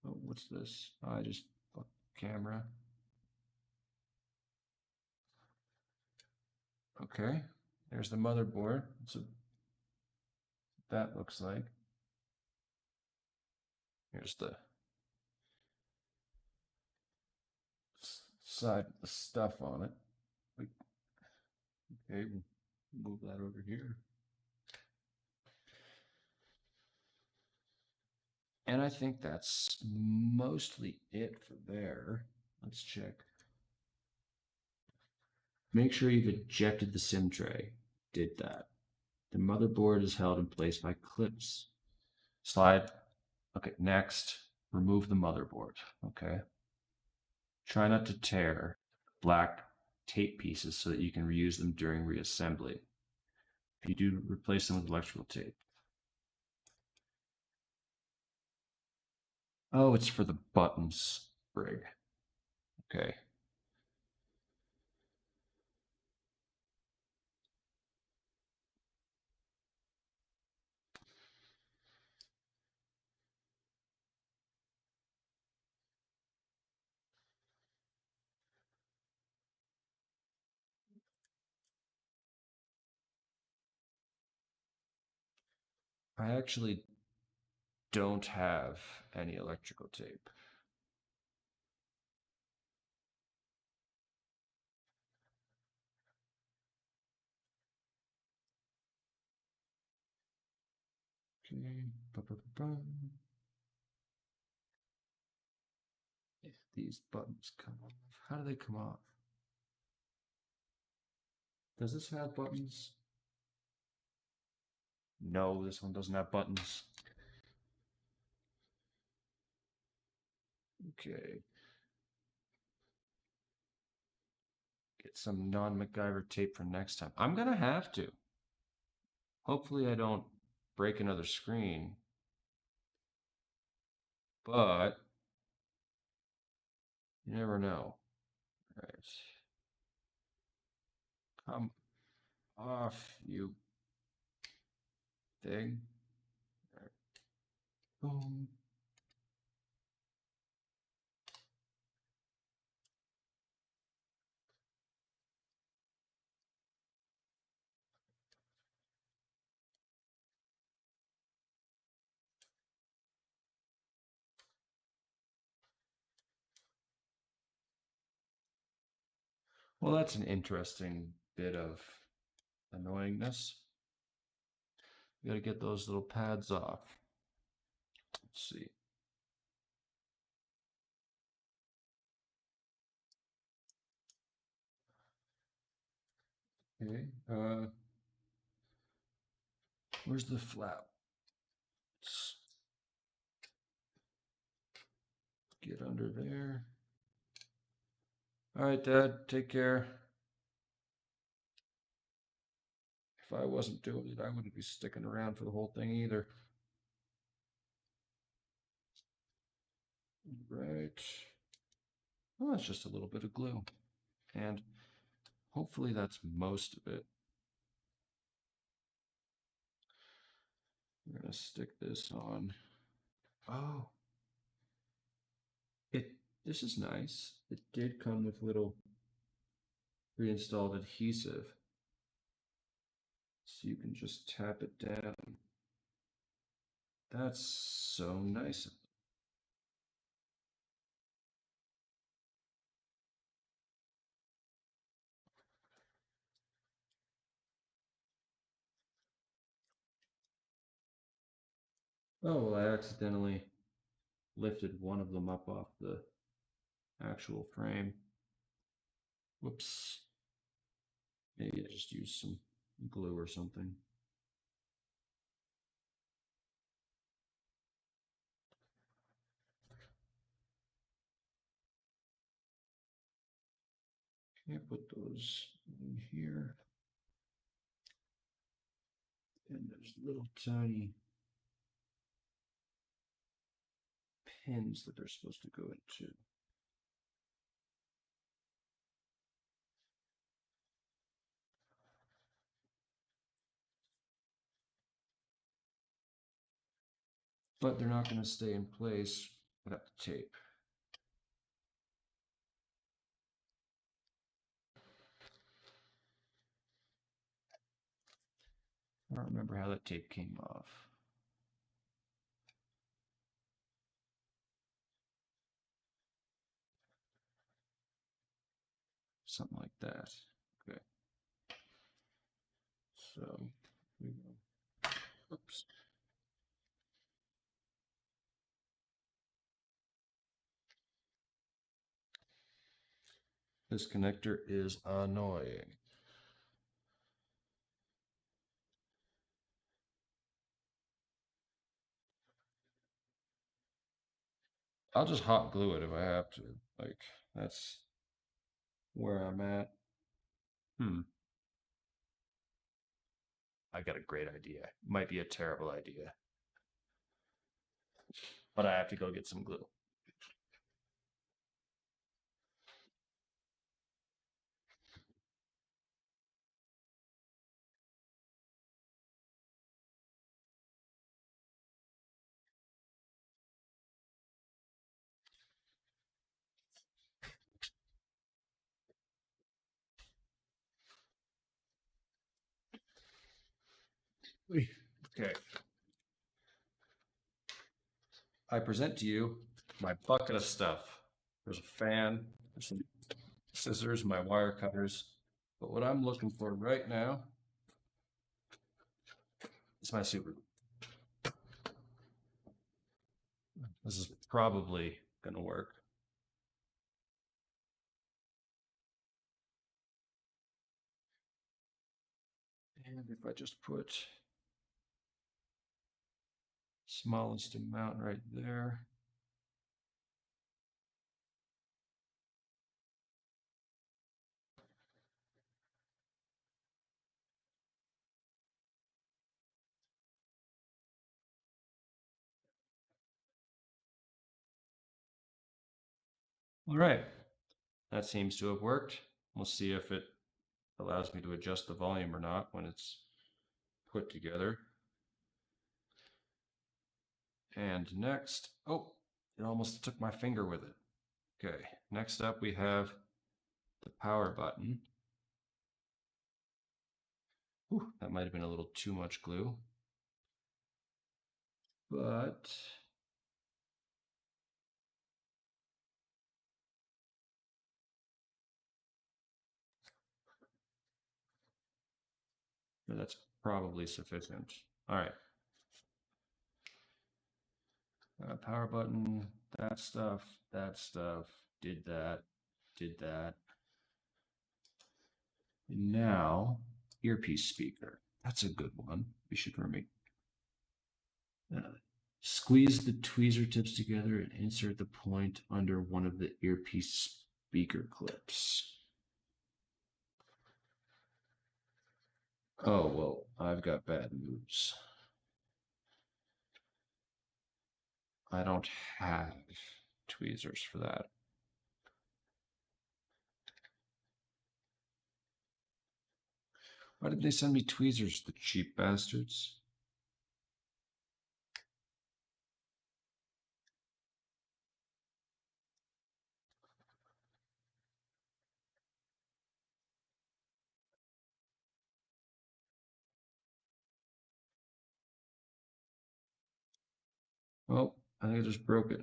Oh, what's this? I just camera. Okay, there's the motherboard. So that looks like. Here's the side of the stuff on it. Okay, we'll move that over here. And I think that's mostly it for there. Let's check. Make sure you've ejected the SIM tray. Did that. The motherboard is held in place by clips. Slide. Okay, next. Remove the motherboard. Okay. Try not to tear black tape pieces so that you can reuse them during reassembly. If you do, replace them with electrical tape. Oh, it's for the buttons, Brig. Okay. I actually don't have any electrical tape. Okay. If these buttons come off, how do they come off? Does this have buttons? No, this one doesn't have buttons. Okay. Get some non-MacGyver tape for next time. I'm gonna have to. Hopefully I don't break another screen. But you never know. All right. Come off, you thing. All right. Boom. Well, that's an interesting bit of annoyingness. We gotta get those little pads off. Let's see. Okay. Where's the flap? Get under there. All right, Dad, take care. If I wasn't doing it, I wouldn't be sticking around for the whole thing either. Right. Well, that's just a little bit of glue. And hopefully that's most of it. We're going to stick this on. Oh, this is nice. It did come with little pre-installed adhesive. So you can just tap it down. That's so nice. Oh, well, I accidentally lifted one of them up off the actual frame. Whoops. Maybe I just used some glue or something. Can't put those in here. And there's little tiny pins that they're supposed to go into. But they're not going to stay in place without the tape. I don't remember how that tape came off. Something like that. Okay. So, we go. Oops. This connector is annoying. I'll just hot glue it if I have to. Like, that's where I'm at. I got a great idea. Might be a terrible idea. But I have to go get some glue. Okay. I present to you my bucket of stuff. There's a fan, there's some scissors, my wire cutters. But what I'm looking for right now is my super glue. This is probably going to work. And if I just put smallest amount right there. All right, that seems to have worked. We'll see if it allows me to adjust the volume or not when it's put together. And next, oh, it almost took my finger with it. Okay, next up we have the power button. Whew, that might have been a little too much glue. But that's probably sufficient. All right. Power button, that stuff, did that, did that. And now, earpiece speaker. That's a good one. We should remake. Squeeze the tweezer tips together and insert the point under one of the earpiece speaker clips. Oh, well, I've got bad news. I don't have tweezers for that. Why did they send me tweezers, the cheap bastards? Well, I think I just broke it.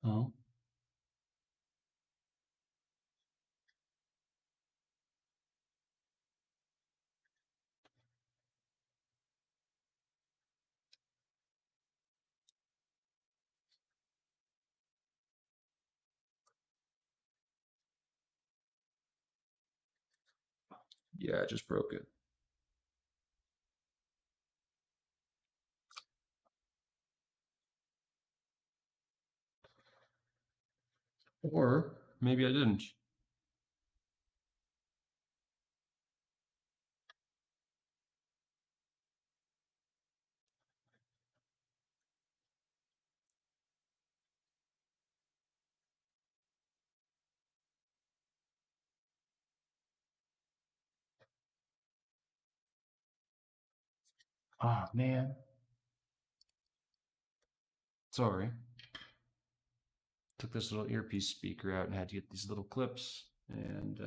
Oh. Yeah, I just broke it. Or maybe I didn't. Ah, man. Sorry. Took this little earpiece speaker out and had to get these little clips, and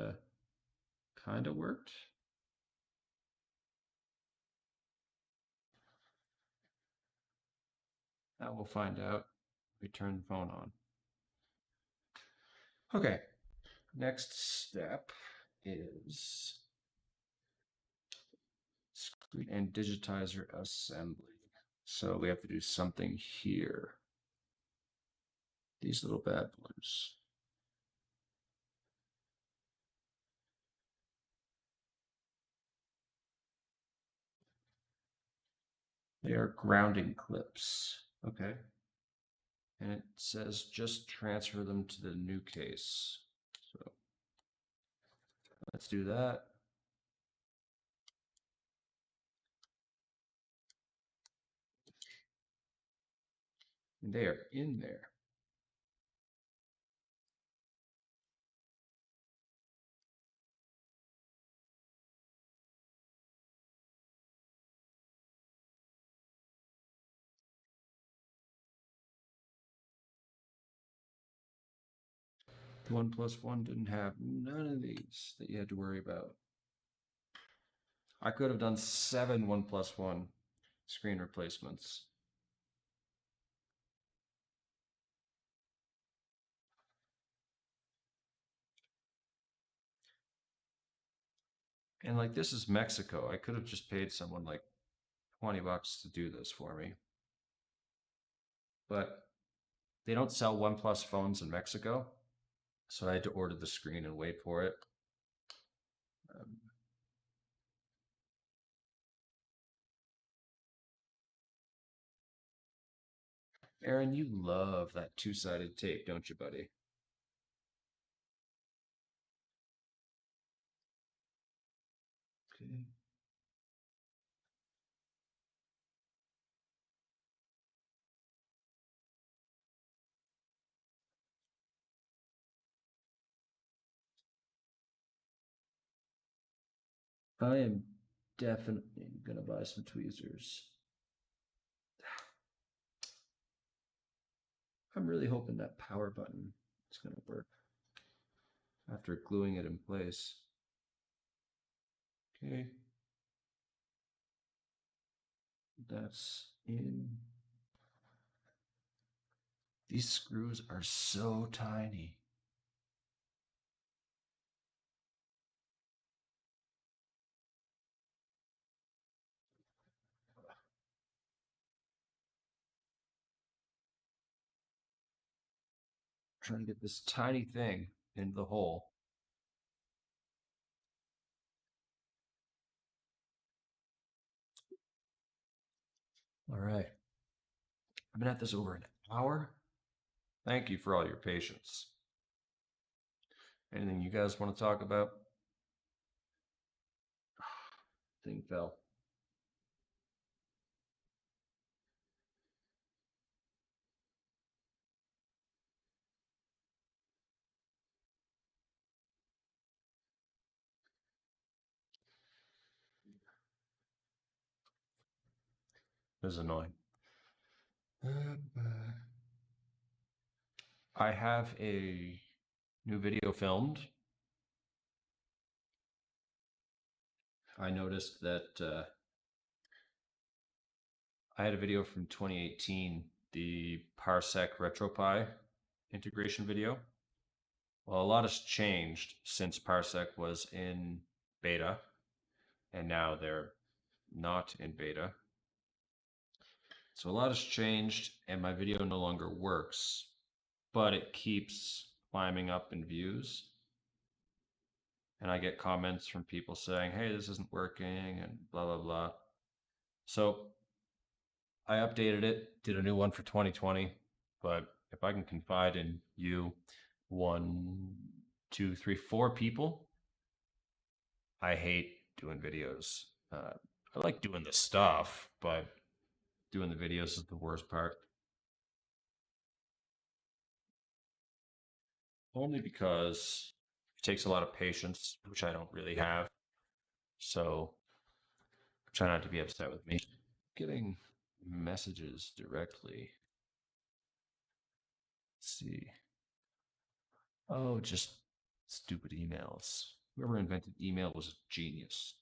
kind of worked. Now we'll find out. We turn the phone on. Okay, next step is screen and digitizer assembly. So we have to do something here. These little bad boys. They are grounding clips. Okay. And it says just transfer them to the new case. So let's do that. And they are in there. The OnePlus One didn't have none of these that you had to worry about. I could have done 7 OnePlus One screen replacements. And like this is Mexico. I could have just paid someone like 20 bucks to do this for me. But they don't sell OnePlus phones in Mexico. So I had to order the screen and wait for it. Um, Aaron, you love that two-sided tape, don't you, buddy? Okay. I am definitely gonna buy some tweezers. I'm really hoping that power button is gonna work after gluing it in place. Okay. That's in. These screws are so tiny. trying to get this tiny thing into the hole. All right. I've been at this over an hour. Thank you for all your patience. Anything you guys want to talk about? Thing fell. This is annoying. I have a new video filmed. I noticed that I had a video from 2018, the Parsec RetroPie integration video. Well, a lot has changed since Parsec was in beta, and now they're not in beta. So a lot has changed, and my video no longer works, but it keeps climbing up in views. And I get comments from people saying, hey, this isn't working, and blah, blah, blah. So I updated it, did a new one for 2020, but if I can confide in you, 1, 2, 3, 4 people, I hate doing videos. I like doing the stuff, but doing the videos is the worst part. Only because it takes a lot of patience, which I don't really have. So try not to be upset with me. Getting messages directly. Let's see. Oh, just stupid emails. Whoever invented email was a genius.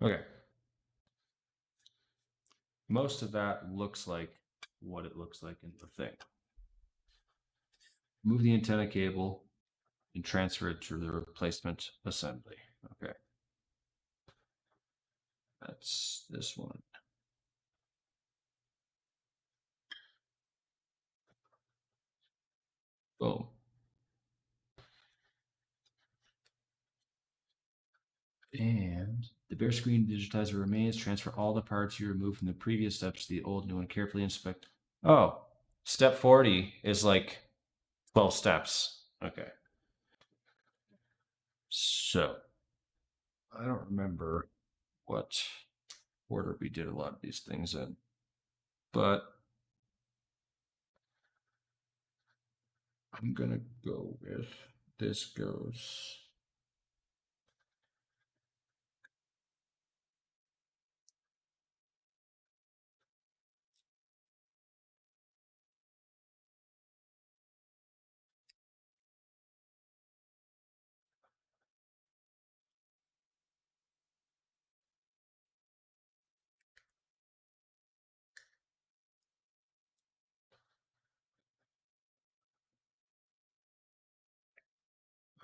Okay. Most of that looks like what it looks like in the thing. Move the antenna cable and transfer it to the replacement assembly. Okay. That's this one. Boom. And the bare screen digitizer remains. Transfer all the parts you removed from the previous steps to the old new one. Carefully inspect. Oh, step 40 is like 12 steps. Okay. So I don't remember what order we did a lot of these things in, but I'm gonna go with this goes.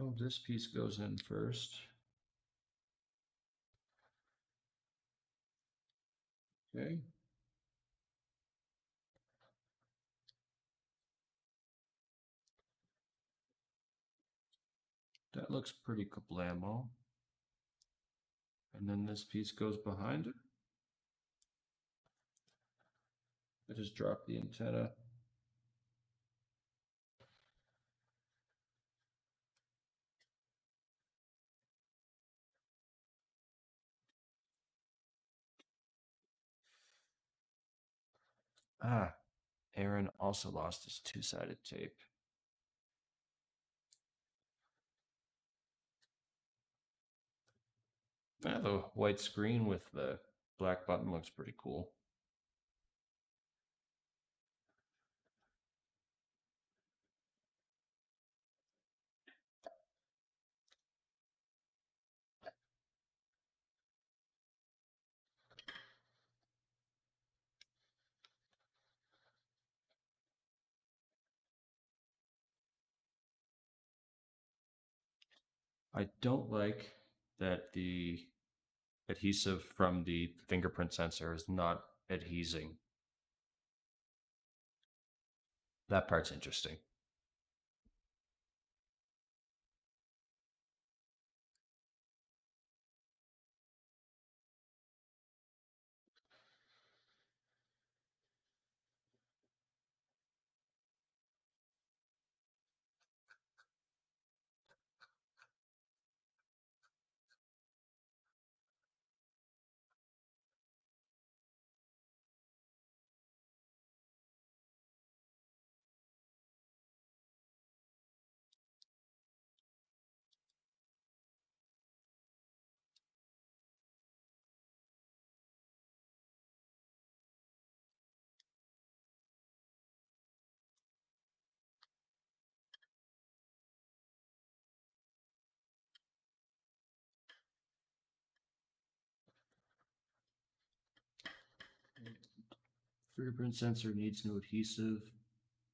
Oh, this piece goes in first. Okay. That looks pretty kablamo. And then this piece goes behind it. I just dropped the antenna. Ah, Aaron also lost his two-sided tape. Ah, the white screen with the black button looks pretty cool. I don't like that the adhesive from the fingerprint sensor is not adhesing. That part's interesting. Fingerprint sensor needs no adhesive.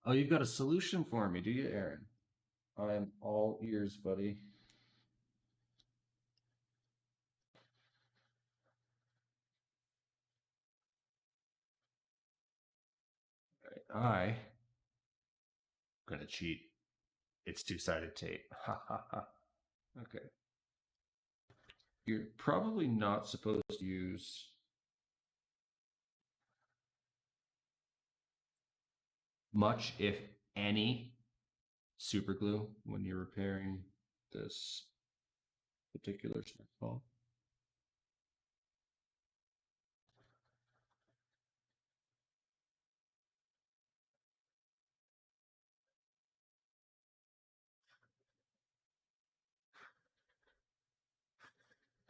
Oh, you've got a solution for me, do you, Aaron? I am all ears, buddy. I'm gonna cheat. It's two-sided tape. Ha ha ha. Okay. You're probably not supposed to use much, if any, super glue when you're repairing this particular smartphone.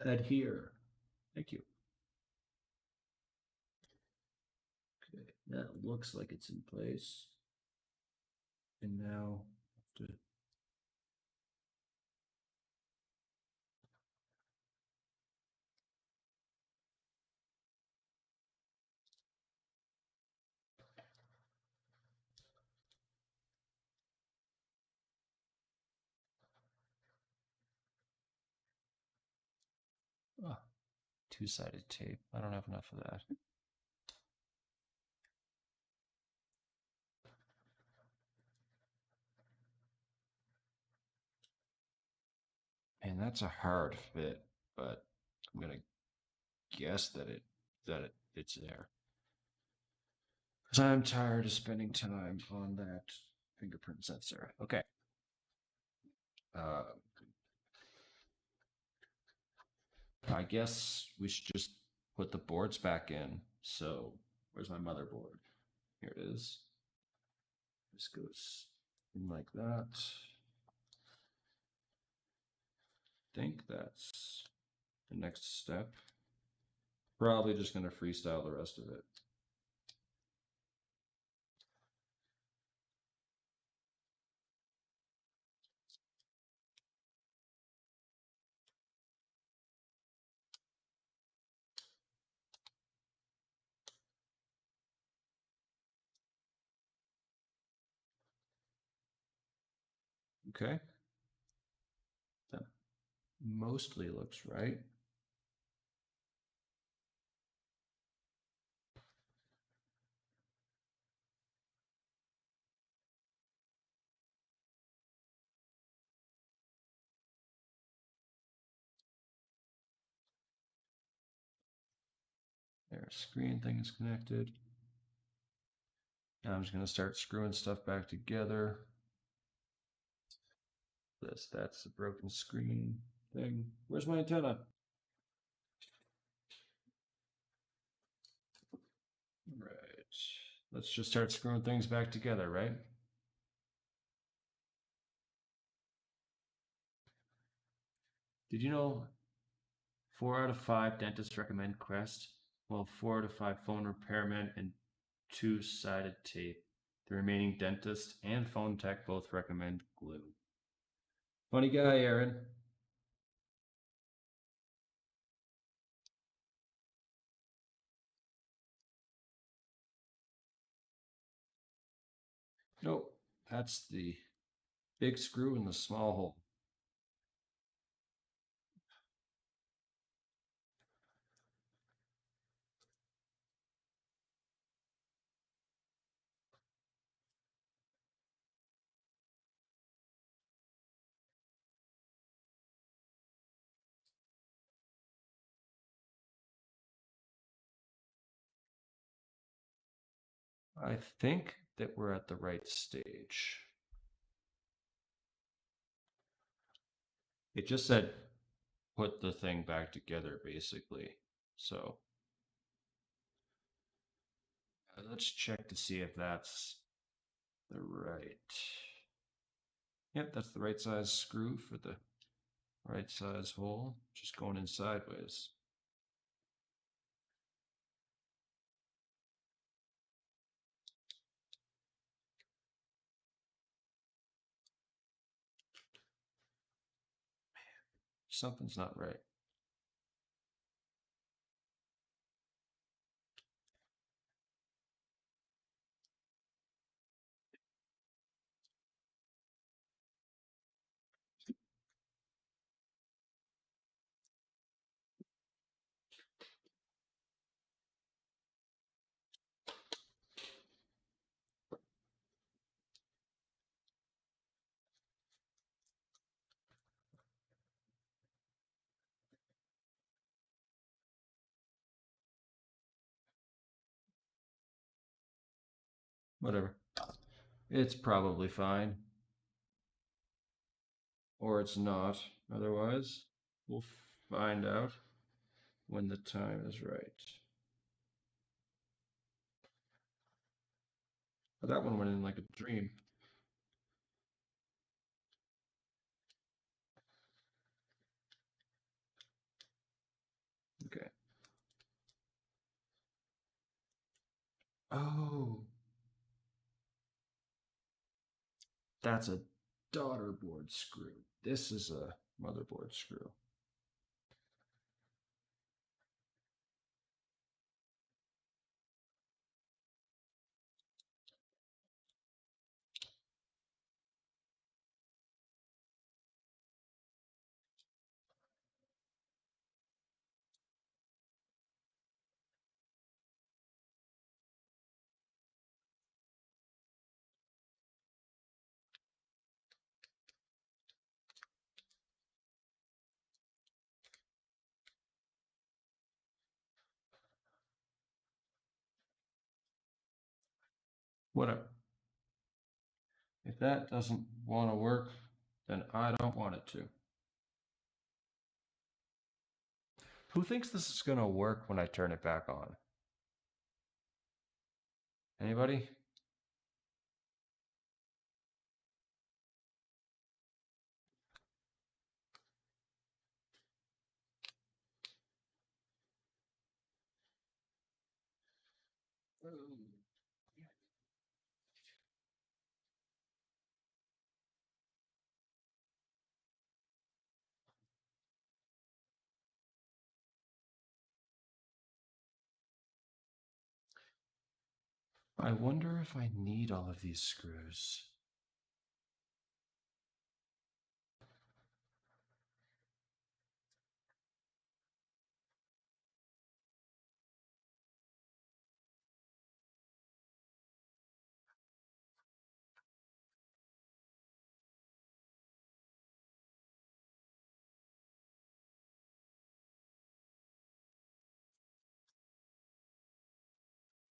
Adhere. Thank you. Okay, that looks like it's in place. And now I have to two-sided tape. I don't have enough of that. And that's a hard fit, but I'm gonna guess that it's there. Because I'm tired of spending time on that fingerprint sensor. Okay. I guess we should just put the boards back in. So where's my motherboard? Here it is. This goes in like that. I think that's the next step. Probably just going to freestyle the rest of it. Okay. That mostly looks right. There, screen thing is connected. Now I'm just going to start screwing stuff back together. That's the broken screen thing. Where's my antenna? Right. Let's just start screwing things back together, right? Did you know 4 out of 5 dentists recommend Crest? Well, 4 out of 5 phone repairmen and two-sided tape. The remaining dentist and phone tech both recommend glue. Funny guy, Aaron. Nope, that's the big screw in the small hole. I think that we're at the right stage. It just said put the thing back together, basically. So let's check to see if that's the right. Yep, that's the right size screw for the right size hole, just going in sideways. Something's not right. Whatever. It's probably fine. Or it's not. Otherwise, we'll find out when the time is right. But that one went in like a dream. Okay. Oh, that's a daughter board screw. This is a motherboard screw. Whatever. If that doesn't want to work, then I don't want it to. Who thinks this is going to work when I turn it back on? Anybody? I wonder if I need all of these screws.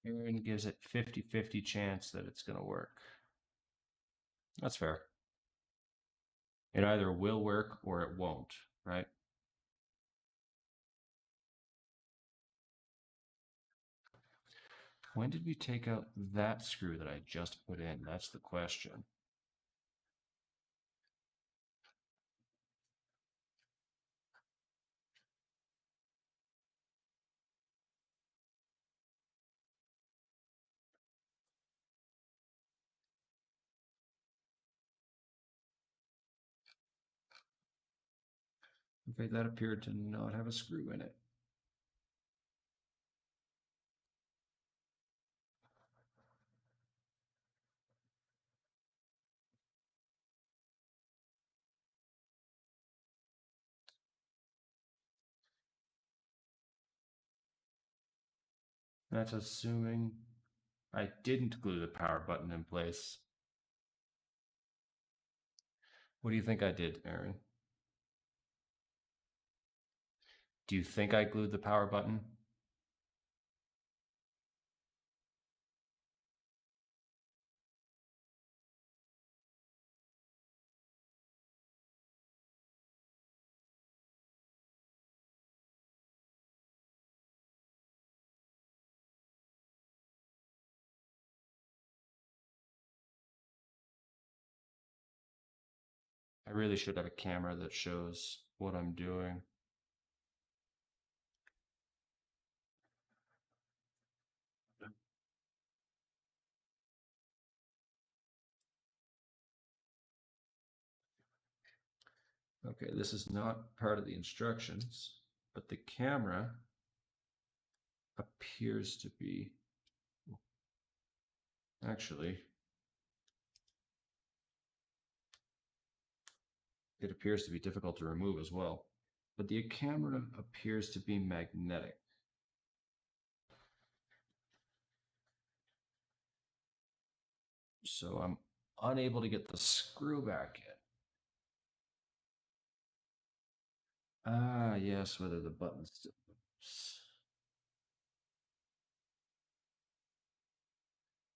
Aaron gives it 50-50 chance that it's going to work. That's fair. It either will work or it won't, right? When did we take out that screw that I just put in? That's the question. Okay, that appeared to not have a screw in it. That's assuming I didn't glue the power button in place. What do you think I did, Aaron? Do you think I glued the power button? I really should have a camera that shows what I'm doing. Okay, this is not part of the instructions, but the camera appears to be, actually, it appears to be difficult to remove as well. But the camera appears to be magnetic. So I'm unable to get the screw back in. Ah, yes, whether the button still moves.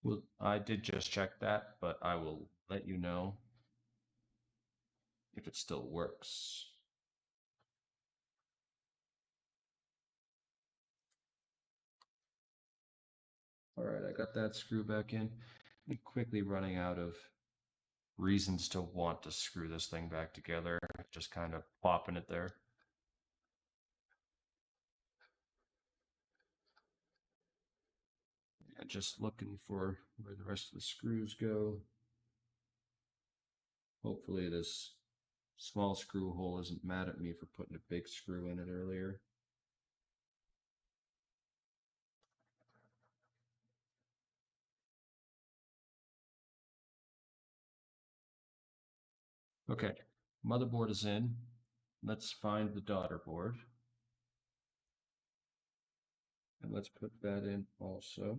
Well, I did just check that, but I will let you know if it still works. All right, I got that screw back in. I'm quickly running out of reasons to want to screw this thing back together. Just kind of plopping it there. And just looking for where the rest of the screws go. Hopefully this small screw hole isn't mad at me for putting a big screw in it earlier. Okay, motherboard is in. Let's find the daughter board. And let's put that in also.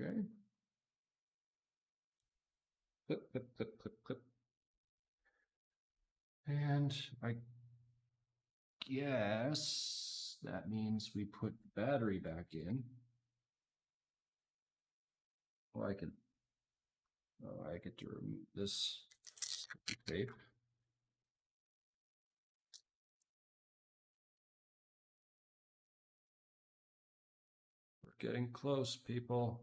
Okay. Clip, clip, clip, clip, clip. And I guess that means we put the battery back in. Or I can, oh, I get to remove this tape. We're getting close, people.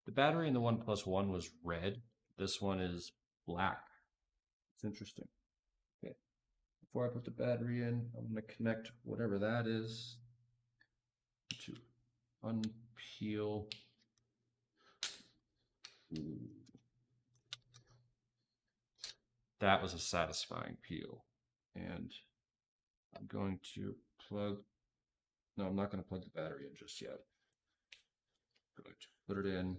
The battery in the OnePlus One was red. This one is black. It's interesting. Okay. Before I put the battery in, I'm going to connect whatever that is to unpeel. Ooh. That was a satisfying peel. And I'm going to plug, no, I'm not going to plug the battery in just yet. Good. Put it in.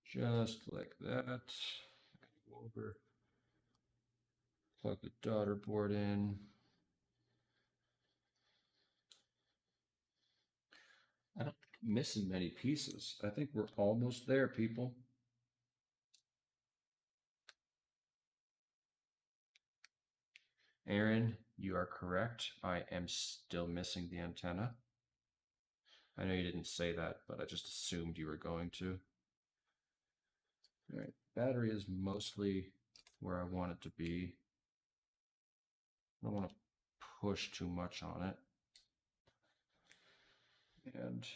Just like that. Go over, plug the daughter board in. I don't think I'm missing many pieces. I think we're almost there, people. Aaron, you are correct. I am still missing the antenna. I know you didn't say that, but I just assumed you were going to. All right, battery is mostly where I want it to be. I don't want to push too much on it. And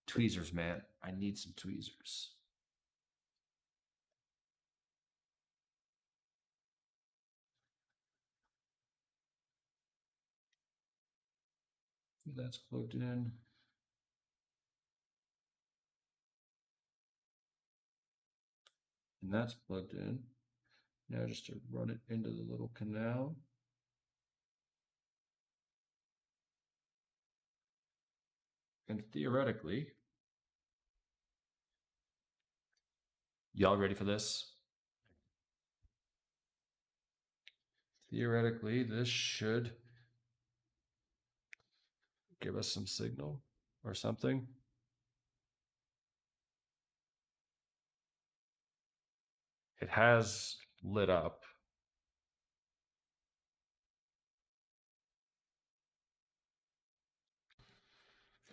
tweezers, man. I need some tweezers. That's plugged in. And that's plugged in. Now just to run it into the little canal. And theoretically, y'all ready for this? Theoretically, this should give us some signal or something. It has lit up.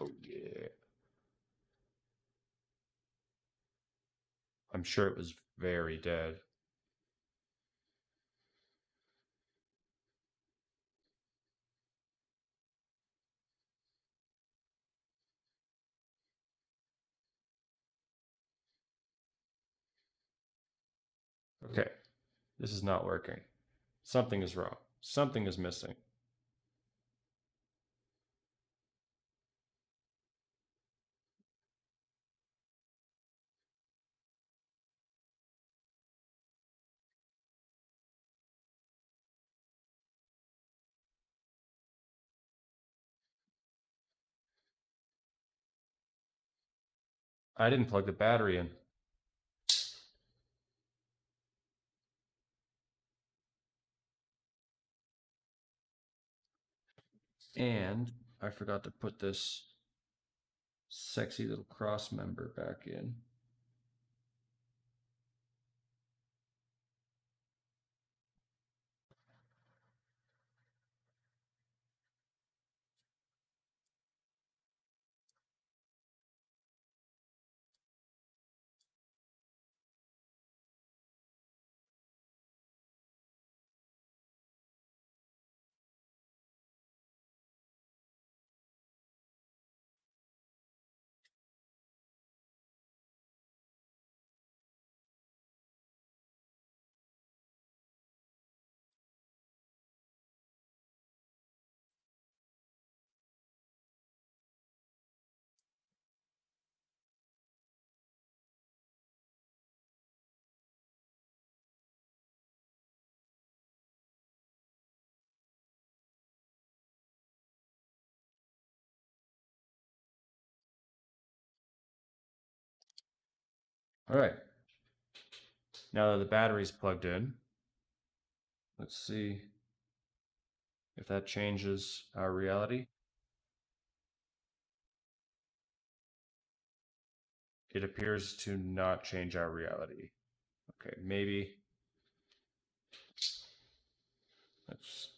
Oh yeah. I'm sure it was very dead. Okay, this is not working. Something is wrong. Something is missing. I didn't plug the battery in. And I forgot to put this sexy little cross member back in. All right. Now that the battery's plugged in, let's see if that changes our reality. It appears to not change our reality. Okay, maybe let's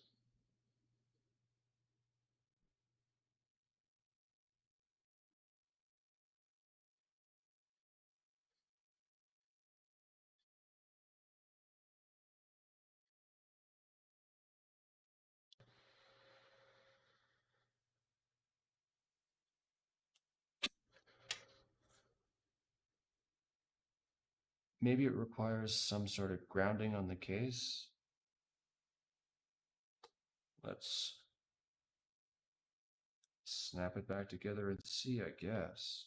maybe it requires some sort of grounding on the case. Let's snap it back together and see, I guess.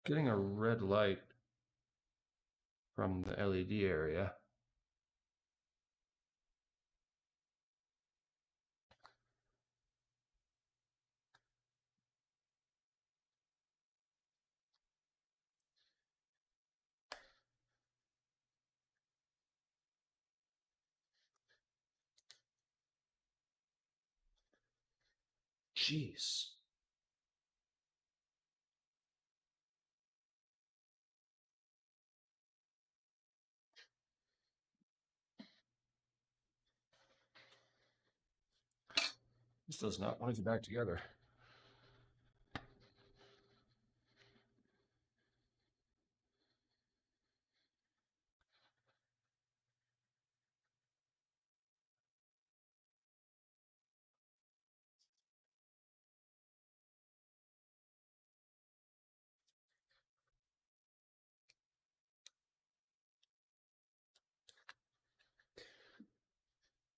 Getting a red light from the LED area. Jeez. This does not want to get back together.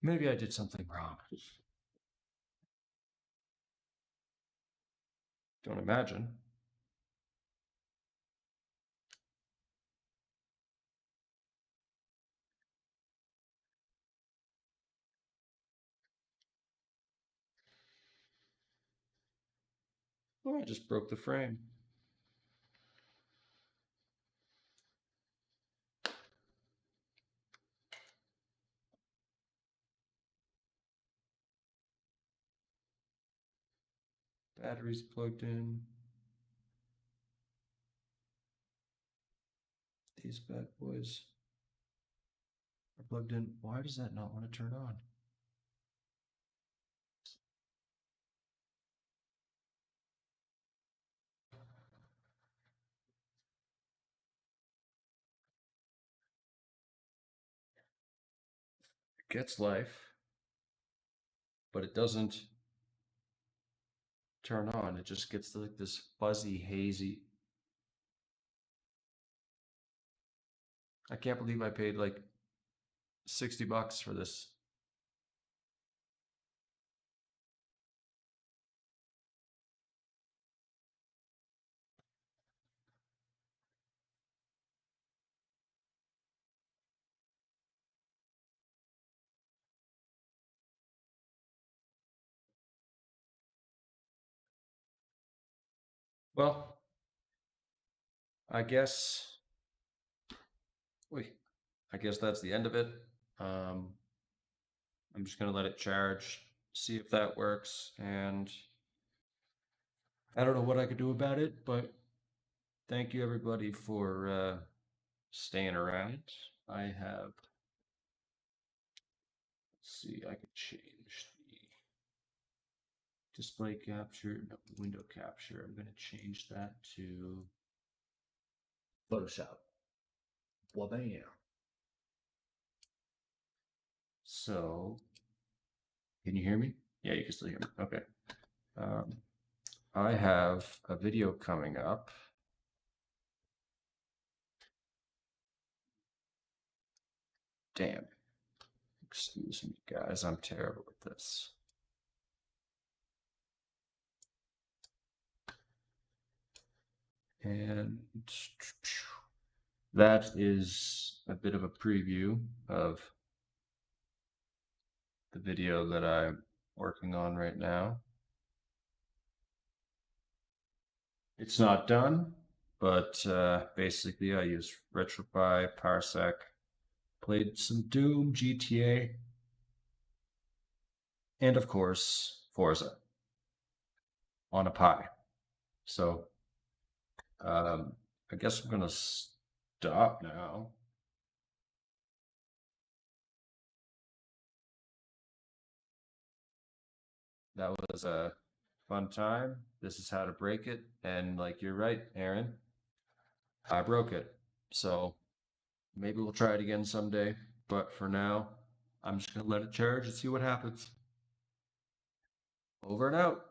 Maybe I did something wrong. Don't imagine. Oh, I just broke the frame. Battery's plugged in. These bad boys are plugged in. Why does that not want to turn on? It gets life, but it doesn't turn on. It just gets like this fuzzy, hazy. I can't believe I paid like $60 for this. Well, I guess, wait, I guess that's the end of it. Um, I'm just gonna let it charge, see if that works, and I don't know what I could do about it, but thank you everybody for staying around. I have, let's see, I could change the display capture, no, window capture. I'm gonna change that to Photoshop. Well, bam. So, can you hear me? Yeah, you can still hear me. Okay. I have a video coming up. Damn. Excuse me, guys. I'm terrible at this. And that is a bit of a preview of the video that I'm working on right now. It's not done, but basically I use RetroPie, Parsec, played some Doom, GTA, and of course Forza on a Pi. So I guess I'm gonna stop now. That was a fun time. This is how to break it. And like you're right, Aaron, I broke it. So maybe we'll try it again someday. But for now, I'm just gonna let it charge and see what happens. Over and out.